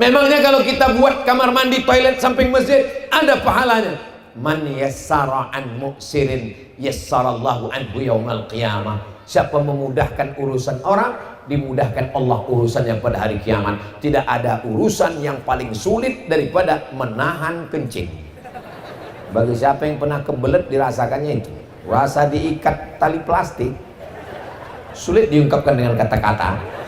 Memangnya kalau kita buat kamar mandi, toilet samping masjid, ada pahalanya. Man yassara an muksirin yassarallahu anhu yaumal qiyamah. Siapa memudahkan urusan orang, dimudahkan Allah urusannya pada hari kiamat. Tidak ada urusan yang paling sulit daripada menahan kencing. Bagi siapa yang pernah kebelet dirasakannya itu. Rasa diikat tali plastik sulit diungkapkan dengan kata-kata.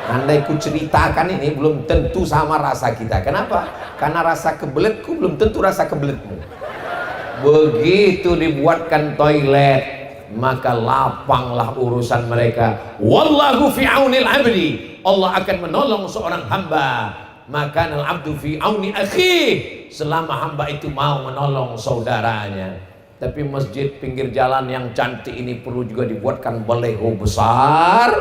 Andai ku ceritakan ini belum tentu sama rasa kita. Kenapa? Karena rasa kebeletku belum tentu rasa kebeletmu. Begitu dibuatkan toilet, maka lapanglah urusan mereka. Wallahu fi aunil abdi, Allah akan menolong seorang hamba. Maka al abdu fi auni akhi, selama hamba itu mau menolong saudaranya. Tapi masjid pinggir jalan yang cantik ini perlu juga dibuatkan baleho besar.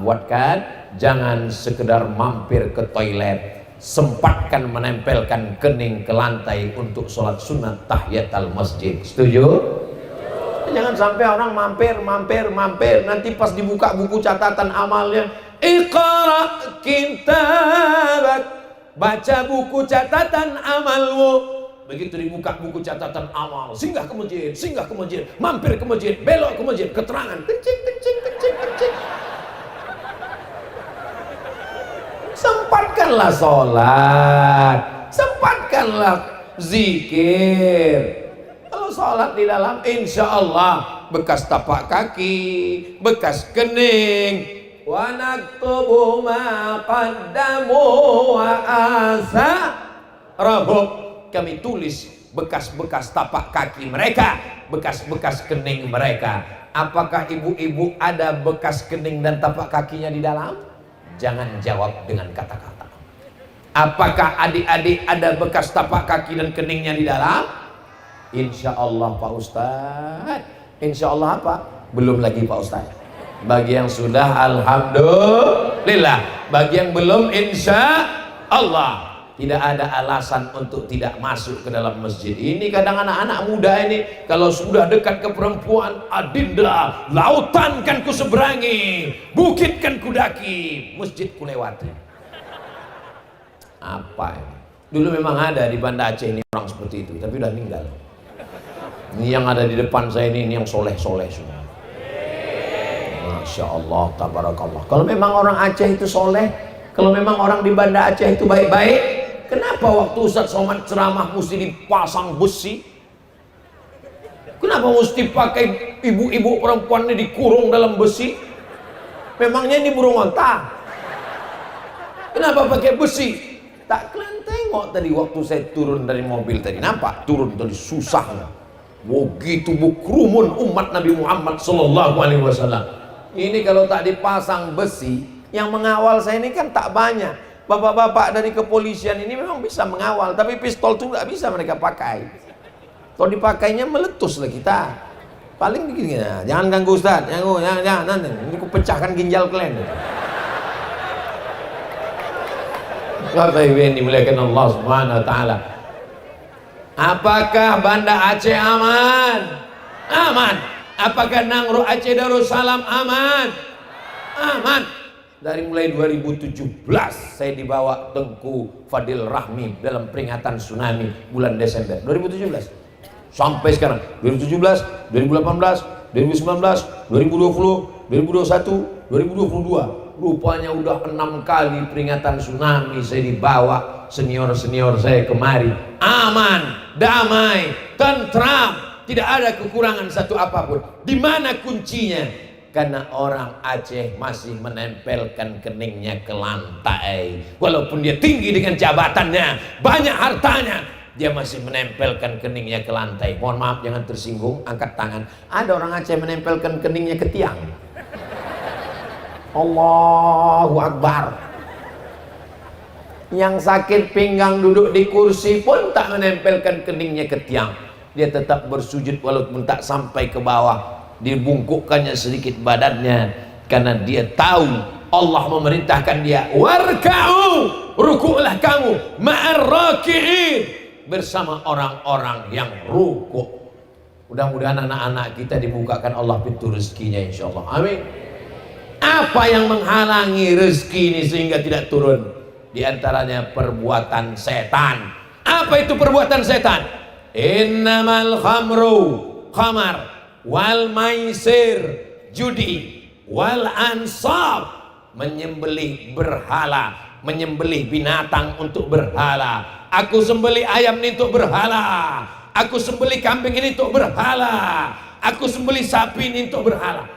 Buatkan, jangan sekedar mampir ke toilet, sempatkan menempelkan kening ke lantai untuk sholat sunat tahiyatul masjid. Setuju? Jangan sampai orang mampir, nanti pas dibuka buku catatan amalnya, Iqra kitabak, baca buku catatan amalmu. Begitu dibuka buku catatan amal, singgah ke masjid, mampir ke masjid, belok ke masjid, keterangan, kencing. Sempatkanlah sholat, sempatkanlah zikir. Kalau sholat di dalam, insya Allah bekas tapak kaki, bekas kening, wa naktubu ma qaddamu wa asarahum, kami tulis bekas-bekas tapak kaki mereka, bekas-bekas kening mereka. Apakah ibu-ibu ada bekas kening dan tapak kakinya di dalam? Jangan jawab dengan kata-kata. Apakah adik-adik ada bekas tapak kaki dan keningnya di dalam? Insya Allah Pak Ustadz. Insya Allah apa? Belum lagi Pak Ustadz. Bagi yang sudah, alhamdulillah. Bagi yang belum, insya Allah. Tidak ada alasan untuk tidak masuk ke dalam masjid ini. Kadang anak-anak muda ini kalau sudah dekat ke perempuan, adinda, lautan kan ku seberangi, bukit kan ku daki, masjid ku lewati. Apa ini? Dulu memang ada di Banda Aceh ini orang seperti itu, tapi udah meninggal. Ini yang ada di depan saya ini yang soleh-soleh semua. Masya Allah, tabarakallah. Kalau memang orang Aceh itu soleh, kalau memang orang di Banda Aceh itu baik-baik, kenapa waktu Ustadz Somad ceramah mesti dipasang besi? Kenapa mesti pakai ibu-ibu perempuan ini dikurung dalam besi? Memangnya ini burung onta? Kenapa pakai besi? Tak kalian tengok tadi waktu saya turun dari mobil tadi, nampak turun tadi susahnya. Begitu berkerumun umat Nabi Muhammad Sallallahu Alaihi Wasallam. Ini kalau tak dipasang besi, yang mengawal saya ini kan tak banyak. Bapak-bapak dari kepolisian ini memang bisa mengawal, tapi pistol itu nggak bisa mereka pakai. Kalau dipakainya meletus lah kita. Paling begini, nah, jangan ganggu Ustaz, jangan, nanti aku pecahkan ginjal kalian. Kata ibu dimuliakan Allah Subhanahu Wa Taala. Apakah Banda Aceh aman? Aman. Apakah Nangro Aceh Darussalam aman? Aman. Dari mulai 2017 saya dibawa Tengku Fadil Rahmi dalam peringatan tsunami bulan Desember 2017 sampai sekarang 2017, 2018, 2019, 2020, 2021, 2022. Rupanya udah 6 kali peringatan tsunami saya dibawa senior-senior saya kemari. Aman, damai, tentram, tidak ada kekurangan satu apapun. Di mana kuncinya? Karena orang Aceh masih menempelkan keningnya ke lantai. Walaupun dia tinggi dengan jabatannya, banyak hartanya, dia masih menempelkan keningnya ke lantai. Mohon maaf, jangan tersinggung, angkat tangan. Ada orang Aceh menempelkan keningnya ke tiang. Allahu Akbar. Yang sakit pinggang duduk di kursi pun tak menempelkan keningnya ke tiang. Dia tetap bersujud walaupun tak sampai ke bawah. Dibungkukkannya sedikit badannya, karena dia tahu Allah memerintahkan dia, warka'u, rukuklah kamu, ma'ar raki'in, bersama orang-orang yang rukuk. Mudah-mudahan anak-anak kita dibukakan Allah pintu rezekinya, insyaallah. Amin. Apa yang menghalangi rezeki ini sehingga tidak turun? Di antaranya perbuatan setan. Apa itu perbuatan setan? Innamal khamru, khamar, wal maisir, judi, wal ansab, menyembelih berhala, menyembelih binatang untuk berhala. Aku sembelih ayam ini untuk berhala, aku sembelih kambing ini untuk berhala, aku sembelih sapi ini untuk berhala.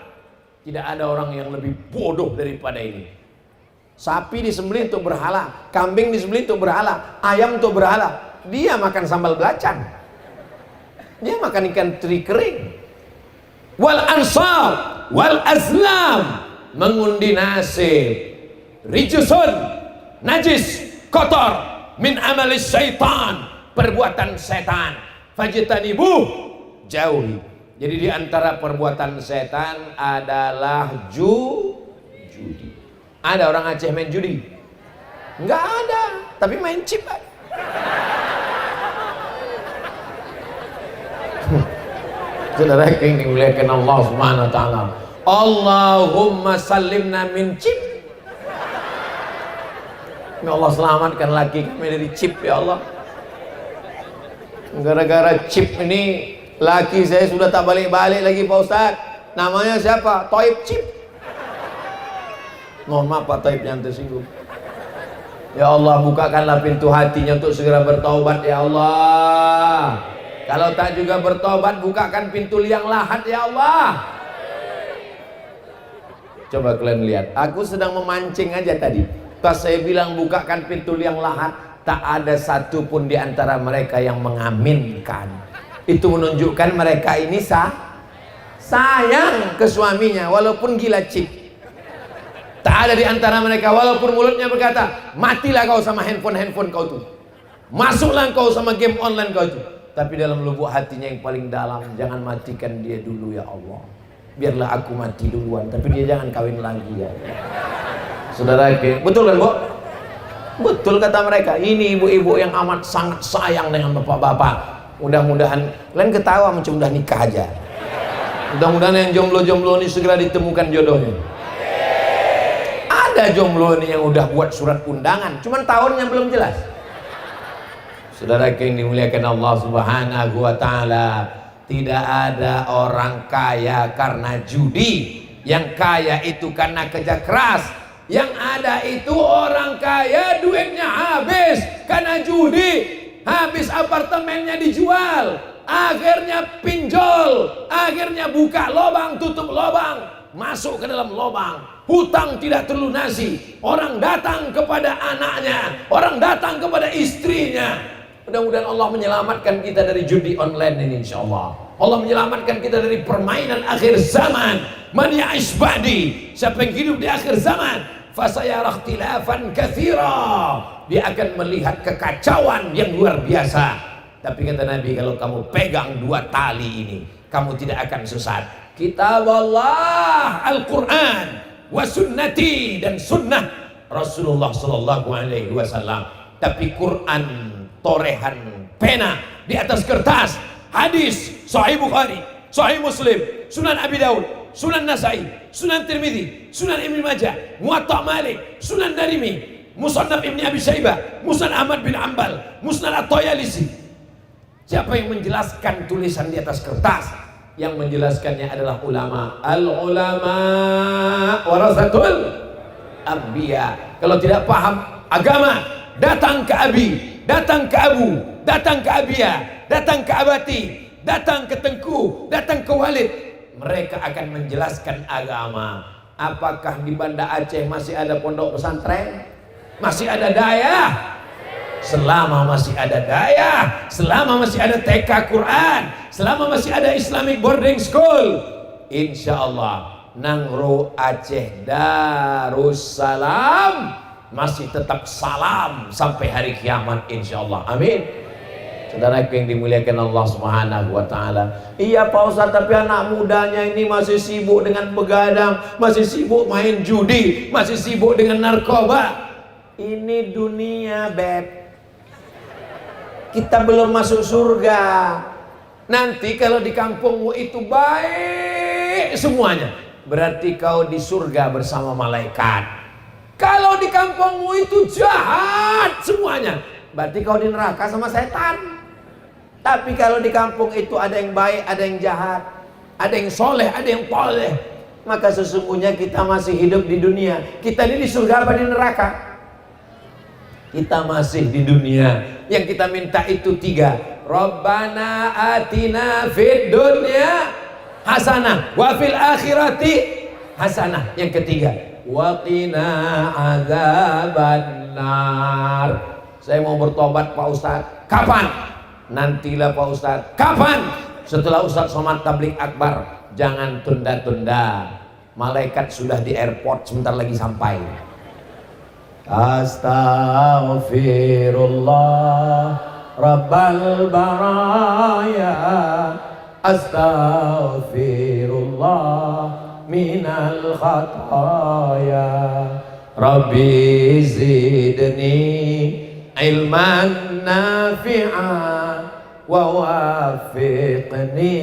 Tidak ada orang yang lebih bodoh daripada ini. Sapi disembelih untuk berhala, kambing disembelih untuk berhala, ayam untuk berhala. Dia makan sambal belacan, dia makan ikan teri kering. wal ansar wal azlam, mengundi nasib, rijusun, najis, kotor, min amalis syaitan, perbuatan setan, fajtanibu, jauhi. Jadi di antara perbuatan setan adalah judi. Ada orang Aceh main judi? Enggak ada, tapi main chip ada. Saudara yang dimuliakan Allah Subhanahu wa taala, Allahumma sallimna min chip. Ya Allah, selamatkan lagi kami dari chip ya Allah. Gara-gara chip ini laki saya sudah tak balik-balik lagi Pak Ustaz. Namanya siapa? Toib Chip. Mohon maaf Pak Toib yang tersinggung. Ya Allah, bukakanlah pintu hatinya untuk segera bertaubat ya Allah. Kalau tak juga bertobat, bukakan pintu liang lahat ya Allah. Coba kalian lihat, aku sedang memancing aja tadi. Pas saya bilang bukakan pintu liang lahat, tak ada satupun di antara mereka yang mengaminkan. Itu menunjukkan mereka ini sayang ke suaminya walaupun gila chip. Tak ada di antara mereka walaupun mulutnya berkata, matilah kau sama handphone kau tuh, masuklah kau sama game online kau tuh. Tapi dalam lubuk hatinya yang paling dalam, jangan matikan dia dulu ya Allah, biarlah aku mati duluan, tapi dia jangan kawin lagi ya. Saudara, betul kan Bu? Betul kata mereka. Ini ibu-ibu yang amat sangat sayang dengan bapak-bapak. Mudah-mudahan kalian ketawa macam udah nikah aja. Mudah-mudahan yang jomblo-jomblo ini segera ditemukan jodohnya. Ada jomblo ini yang udah buat surat undangan, cuman tahunnya belum jelas. Saudara yang dimuliakan Allah Subhanahu wa taala, tidak ada orang kaya karena judi. Yang kaya itu karena kerja keras. Yang ada itu orang kaya duitnya habis karena judi. Habis apartemennya dijual, akhirnya pinjol, akhirnya buka lobang, tutup lobang, masuk ke dalam lobang, hutang tidak terlunasi, orang datang kepada anaknya, orang datang kepada istrinya. Mudah-mudahan Allah menyelamatkan kita dari judi online ini insyaallah. Allah menyelamatkan kita dari permainan akhir zaman. Man ya'ish ba'di, siapa yang hidup di akhir zaman, fasayara ikhtilafan katsira, dia akan melihat kekacauan yang luar biasa. Tapi kata Nabi, kalau kamu pegang dua tali ini, kamu tidak akan sesat. Kitab Allah, Al-Quran, wa sunnati, dan sunnah Rasulullah sallallahu alaihi wasallam. Tapi Quran torehan pena di atas kertas, hadis Sahih Bukhari, Sahih Muslim, Sunan Abi Daud, Sunan Nasai, Sunan Tirmidzi, Sunan Ibnu Majah, Muwatta Malik, Sunan Darimi, Musannaf Ibnu Abi Syaibah, Musnad Ahmad bin Ambal, Musnad At-Tayalisi. Siapa yang menjelaskan tulisan di atas kertas? Yang menjelaskannya adalah ulama. Al-ulama warasatul anbiya. Kalau tidak paham agama, datang ke Abi, datang ke Abu, datang ke Abia, datang ke Abati, datang ke Tengku, datang ke Walid. Mereka akan menjelaskan agama. Apakah di Banda Aceh masih ada pondok pesantren? Masih ada daya? Selama masih ada daya, selama masih ada TK Quran, selama masih ada Islamic boarding school, insya Allah Nangro Aceh Darussalam masih tetap salam sampai hari kiamat insya Allah. Amin. Saudara yang dimuliakan Allah Subhanahu wa taala. Iya Pak Ustaz, tapi anak mudanya ini masih sibuk dengan begadang, masih sibuk main judi, masih sibuk dengan narkoba. Ini dunia, Beb. Kita belum masuk surga. Nanti kalau di kampungmu itu baik semuanya, berarti kau di surga bersama malaikat. Kalau di kampungmu itu jahat semuanya, berarti kau di neraka sama setan. Tapi kalau di kampung itu ada yang baik, ada yang jahat, ada yang soleh, ada yang toleh, maka sesungguhnya kita masih hidup di dunia. Kita ini di surga apa di neraka? Kita masih di dunia. Yang kita minta itu tiga. Rabbana atina fid dunya hasanah wa fil akhirati hasanah. Yang ketiga, wa qina adzabannar. Saya mau bertobat Pak Ustaz. Kapan? Nantilah Pak Ustaz. Kapan? Setelah Ustaz Somad tablik akbar jangan tunda-tunda. Malaikat sudah di airport, sebentar lagi sampai. Astaghfirullah Rabbal baraya, astaghfirullah minal khataya, Rabbi zidni ilman nafi'a wa wafiqni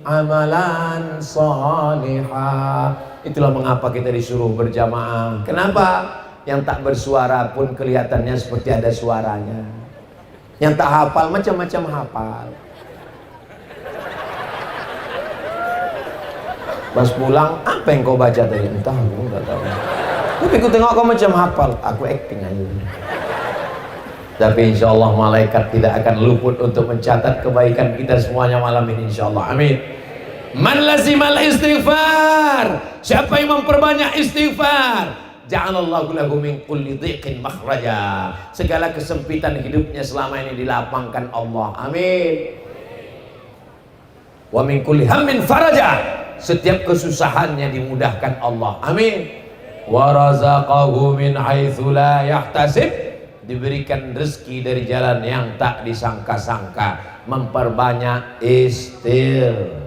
amalan salihah. Itulah mengapa kita disuruh berjamaah. Kenapa? Yang tak bersuara pun kelihatannya seperti ada suaranya. Yang tak hafal macam-macam hafal. Pas pulang, apa yang kau baca tadi? Entah, aku enggak tahu. Tapi aku tengok kau macam hafal. Aku acting aja. Tapi insya Allah malaikat tidak akan luput untuk mencatat kebaikan kita semuanya malam ini, insya Allah. Amin. Man lazimal istighfar, siapa yang memperbanyak istighfar, ja'alallahu lahu min kulli dhiqin makhraja, segala kesempitan hidupnya selama ini dilapangkan Allah. Amin. Wa min kulli hammin faraja, setiap kesusahannya dimudahkan Allah. Amin. Wa razaqahu min haitsu la yahtasib, diberikan rezeki dari jalan yang tak disangka-sangka. Memperbanyak istighfar.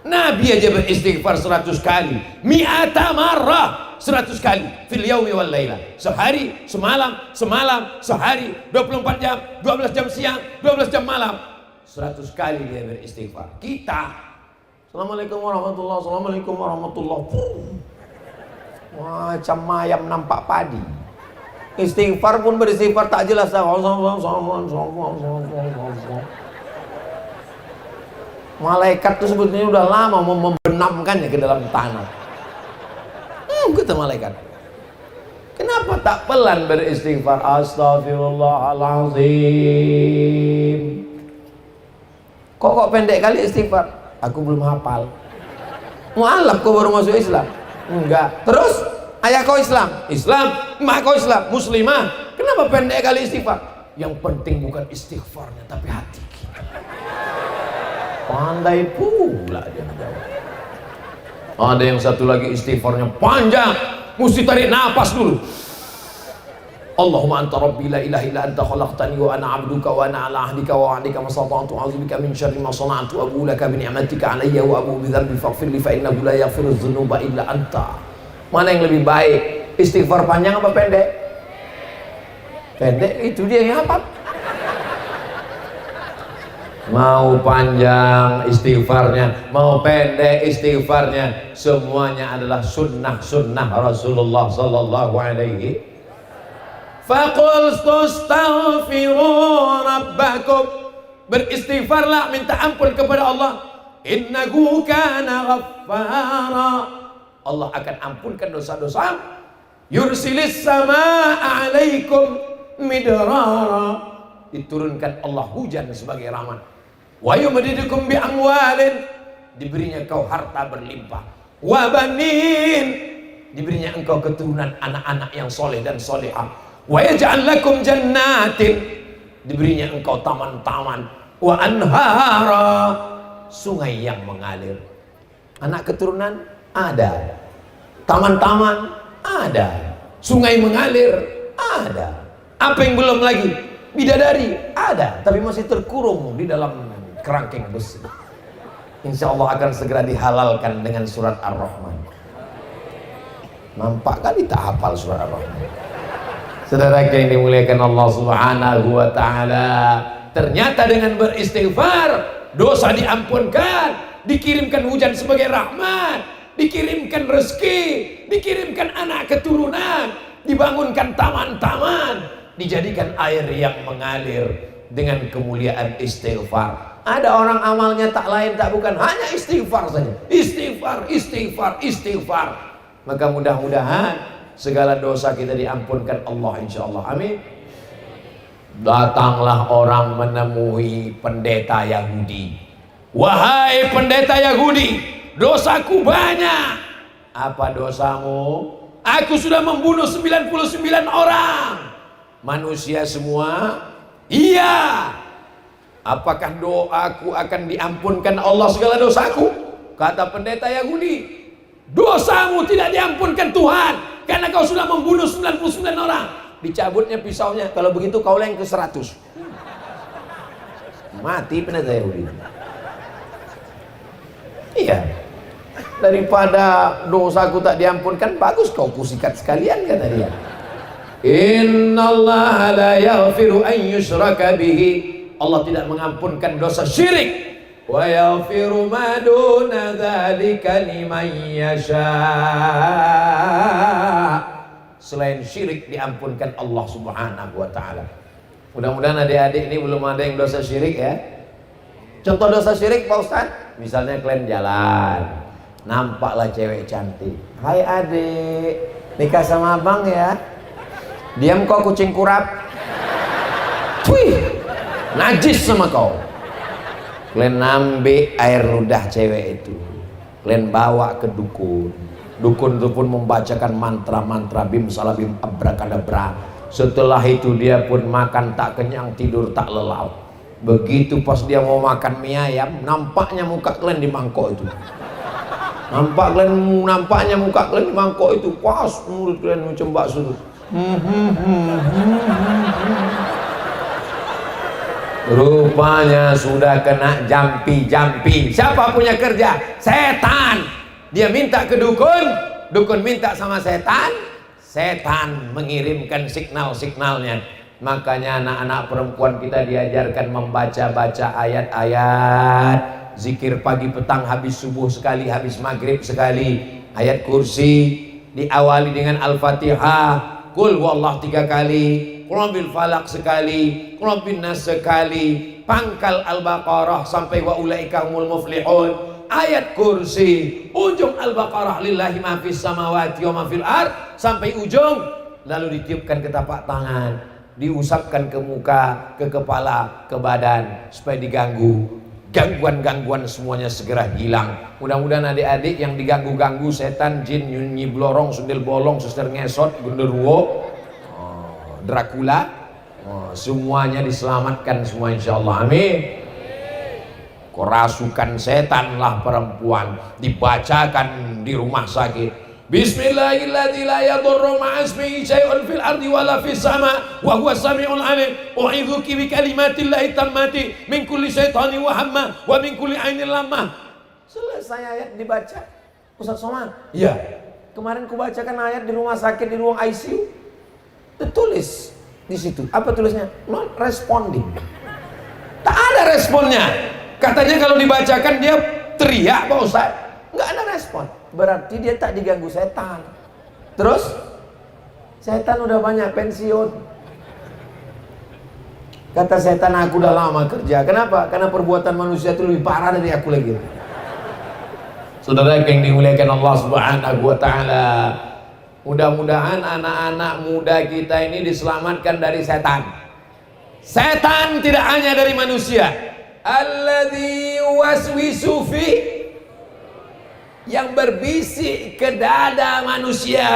Nabi aja beristighfar 100 kali, mi'ata marrah, 100 kali fil yaumi wal laila, sehari, semalam, sehari, 24 jam, 12 jam siang, 12 jam malam, 100 kali dia beristighfar. Kita Assalamualaikum warahmatullahi, Assalamualaikum warahmatullahi, macam ayam nampak padi. Istighfar pun beristighfar tak jelas. Malaikat itu sebetulnya udah lama membenamkannya ke dalam tanah. Kata malaikat, kenapa tak pelan beristighfar? Astaghfirullahaladzim. Kok pendek kali istighfar? Aku belum hafal. Mu'alaf kau baru masuk Islam? Enggak. Terus ayah kau Islam, mak kau Islam, muslimah. Kenapa pendek kali istighfar? Yang penting bukan istighfarnya, tapi hati kita. Pandai pula dia menjawab. Ada yang satu lagi istighfarnya panjang, mesti tarik nafas dulu. Allahumma anta rabbi la ilaha illa anta khalaqtani wa ana 'abduka wa ana 'ala 'ahdika wa wa'dika ma stata'tu a'udzubika min syarri ma sana'tu wa abu laka bi ni'matika 'alayya wa abu bi dhanbi faghfir li fa innahu la yaghfiru dzunuba illa anta. Mana yang lebih baik? Istighfar panjang apa pendek? Pendek, itu dia yang hafal. Mau panjang istighfarnya, mau pendek istighfarnya, semuanya adalah sunnah Rasulullah sallallahu alaihi. Faqul tastaghfiru rabbakum, beristighfarlah, minta ampun kepada Allah. Innahu kana ghaffara, Allah akan ampunkan dosa-dosa. Yursilis samaa'a 'alaikum midrara, diturunkan Allah hujan sebagai rahmat. Wa yumdidukum bi amwalin, diberinya engkau harta berlimpah. Wa banin, diberinya engkau keturunan anak-anak yang soleh dan solehah. Wa yaj'al lakum jannatin, diberinya engkau taman-taman. Wa anhara, sungai yang mengalir. Anak keturunan ada, taman-taman ada, sungai mengalir ada. Apa yang belum lagi? Bidadari ada, tapi masih terkurung di dalam kerangkeng besi. Insya Allah akan segera dihalalkan dengan surat Ar-Rahman. Nampak kali tak hafal surat Ar-Rahman. Saudara yang dimuliakan Allah Subhanahu wa ta'ala, ternyata dengan beristighfar dosa diampunkan, dikirimkan hujan sebagai rahmat, dikirimkan rezeki, dikirimkan anak keturunan, dibangunkan taman-taman, dijadikan air yang mengalir dengan kemuliaan istighfar. Ada orang amalnya tak lain tak bukan hanya istighfar saja, istighfar. Maka mudah-mudahan segala dosa kita diampunkan Allah, insya Allah. Amin. Datanglah orang menemui pendeta Yahudi. Wahai pendeta Yahudi, dosaku banyak. Apa dosamu? Aku sudah membunuh 99 orang. Manusia semua? Iya. Apakah doaku akan diampunkan Allah segala dosaku? Kata pendeta Yahudi, dosamu tidak diampunkan Tuhan karena kau sudah membunuh 99 orang. Dicabutnya pisaunya. Kalau begitu kau yang ke 100. Mati pendeta Yahudi. Iya. Daripada dosaku tak diampunkan, bagus kau kusikat sekalian, kata dia. Innallaha la yaghfiru an yushraka bihi. Allah tidak mengampunkan dosa syirik. Wa yaghfiru ma duna dzalika liman yasha. Selain syirik diampunkan Allah Subhanahu wa taala. Mudah-mudahan adik-adik ini belum ada yang dosa syirik ya. Contoh dosa syirik Pak Ustaz, misalnya kalian jalan, nampaklah cewek cantik. Hai adik, nikah sama abang ya. Diam kau kucing kurap. Wih, najis sama kau. Kalian ambil air ludah cewek itu, kalian bawa ke dukun. Dukun itu pun membacakan mantra-mantra bim salabim abrakadabra. Setelah itu dia pun makan tak kenyang, tidur tak lelap. Begitu pas dia mau makan mie ayam, nampaknya muka kalian di mangkok itu. Nampaknya muka kalian di mangkok itu. Pas mulut kalian macam bakso. Rupanya sudah kena jampi-jampi. Siapa punya kerja? Setan. Dia minta ke dukun, dukun minta sama setan, setan mengirimkan signal-signalnya. Makanya anak-anak perempuan kita diajarkan membaca-baca ayat-ayat zikir pagi petang, habis subuh sekali, habis maghrib sekali. Ayat kursi diawali dengan Al-Fatihah, Qul huwallahu 3 kali, Qul bil falaq sekali, Qul bin nas sekali, pangkal Al-Baqarah sampai wa ulaika humul muflihun. Ayat kursi ujung Al-Baqarah lillahi ma fis samawati wa ma fil ard sampai ujung, lalu ditiupkan ke tapak tangan, diusapkan ke muka, ke kepala, ke badan supaya diganggu. Gangguan-gangguan semuanya segera hilang. Mudah-mudahan adik-adik yang diganggu-ganggu setan, jin, nyunyi blorong, sundel bolong, suster ngesot, genderuwo, Dracula, semuanya diselamatkan semua insyaallah. Amin. Kerasukan setan lah perempuan, dibacakan di rumah sakit. Bismillahirrahmanirrahim. La yadurru ma'asmihi syai'un fil ardi wala fis sama wa huwas samiul alim. U'idzuki bi kalimatillahi tammati min kulli syaitani wa hamma wa min kulli ainin lamma. Selesai ayat dibaca. Ustaz Somad, iya, kemarin kubacakan ayat di rumah sakit, di ruang ICU. Tertulis di situ. Apa tulisnya? Not responding. Tak ada responnya. Katanya kalau dibacakan dia teriak Pak Ustaz. Nggak ada respon. Berarti dia tak diganggu setan. Terus setan udah banyak pensiun. Kata setan, aku udah lama kerja. Kenapa? Karena perbuatan manusia itu lebih parah dari aku lagi. Saudara yang dimuliakan Allah Subhanahu wa taala, mudah-mudahan anak-anak muda kita ini diselamatkan dari setan. Setan tidak hanya dari manusia. Alladzi waswisu fi, yang berbisik ke dada manusia,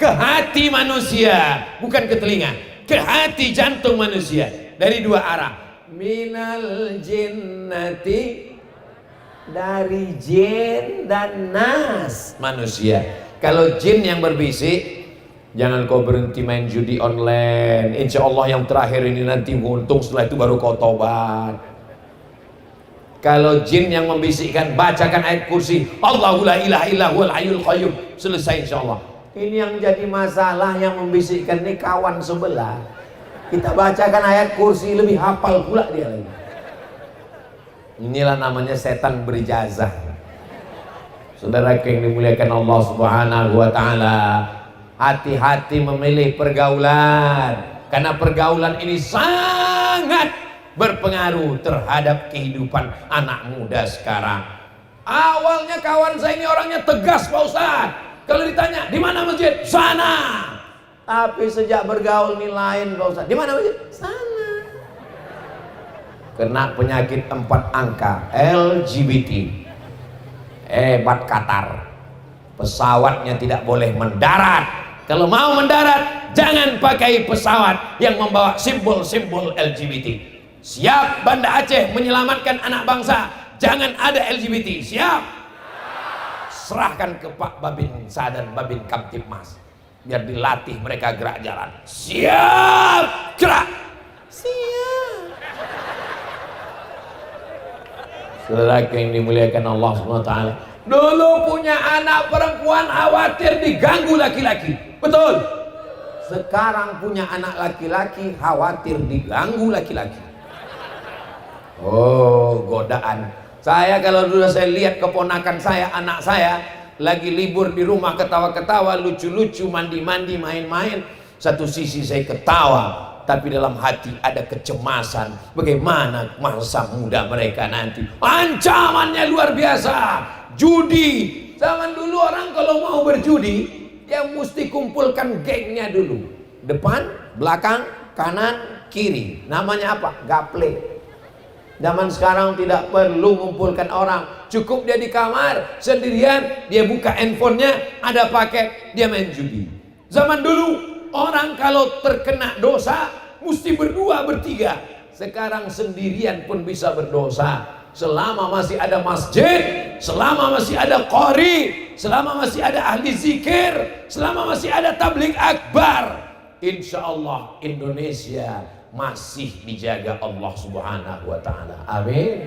ke hati manusia, bukan ke telinga, ke hati jantung manusia, dari 2 arah. Minal jinnati, dari jin, dan nas, manusia. Kalau jin yang berbisik, jangan kau berhenti main judi online. Insya Allah yang terakhir ini nanti untung, setelah itu baru kau tobat. Kalau jin yang membisikkan, bacakan ayat kursi, Allahu la ilaha illa huwal hayyul qayyum, selesai insyaallah. Ini yang jadi masalah, yang membisikkan ini kawan sebelah. Kita bacakan ayat kursi, lebih hafal pula dia lagi. Inilah namanya setan berijazah. Saudara yang dimuliakan Allah Subhanahu wa taala, hati-hati memilih pergaulan, karena pergaulan ini sangat berpengaruh terhadap kehidupan anak muda sekarang. Awalnya kawan saya ini orangnya tegas Pak Ustaz. Kalau ditanya, di mana masjid? Sana. Tapi sejak bergaul ini lain Pak Ustaz. Di mana masjid? Sana. Kena penyakit 4 angka, LGBT. Hebat Qatar. Pesawatnya tidak boleh mendarat. Kalau mau mendarat, jangan pakai pesawat yang membawa simbol-simbol LGBT. Siap Banda Aceh menyelamatkan anak bangsa, jangan ada LGBT. Siap. serahkan ke Pak Babin Sa dan Babin Kamtipmas biar dilatih mereka gerak jalan. Siap, gerak. Siap. Saudara yang dimuliakan Allah SWT, dulu punya anak perempuan khawatir diganggu laki-laki, betul. Sekarang punya anak laki-laki khawatir diganggu laki-laki. Oh, godaan. Saya kalau dulu saya lihat keponakan saya, anak saya lagi libur di rumah, ketawa-ketawa, lucu-lucu, mandi-mandi, main-main. Satu sisi saya ketawa, tapi dalam hati ada kecemasan. Bagaimana masa muda mereka nanti? Ancamannya luar biasa. Judi. Zaman dulu orang kalau mau berjudi, dia mesti kumpulkan gengnya dulu. Depan, belakang, kanan, kiri. Namanya apa? Gaple. Zaman sekarang tidak perlu mengumpulkan orang, cukup dia di kamar sendirian, dia buka handphonenya, ada paket, dia main judi. Zaman dulu orang kalau terkena dosa mesti berdua bertiga, sekarang sendirian pun bisa berdosa. Selama masih ada masjid, selama masih ada qori, selama masih ada ahli zikir, selama masih ada tabligh akbar, insya Allah Indonesia masih dijaga Allah Subhanahu wa ta'ala. Amin.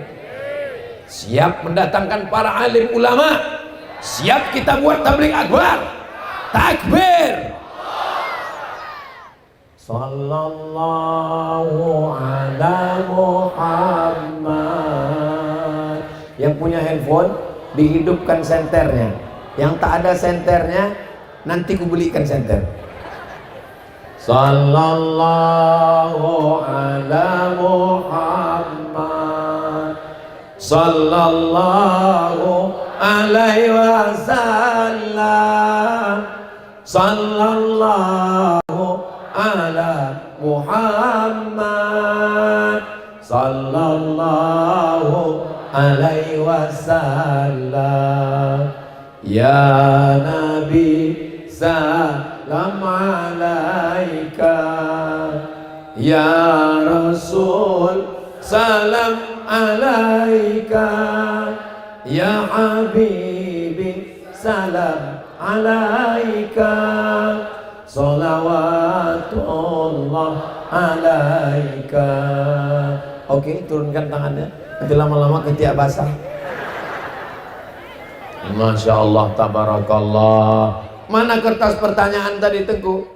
Siap mendatangkan para alim ulama, siap kita buat tabligh akbar. Takbir. Sallallahu ala Muhammad. Yang punya handphone dihidupkan senternya, yang tak ada senternya nanti kubelikan senter. Sallallahu ala Muhammad, sallallahu alaihi wasallam, sallallahu ala Muhammad, sallallahu alaihi wasallam. Ya Nabi salam alaika, ya Rasul salam alaika, ya Habibi salam alaika, salawatullah alaika. Oke, turunkan tangannya, nanti lama-lama ketiak basah. Masya Allah, tabarakallah. Mana kertas pertanyaan tadi, Tengku?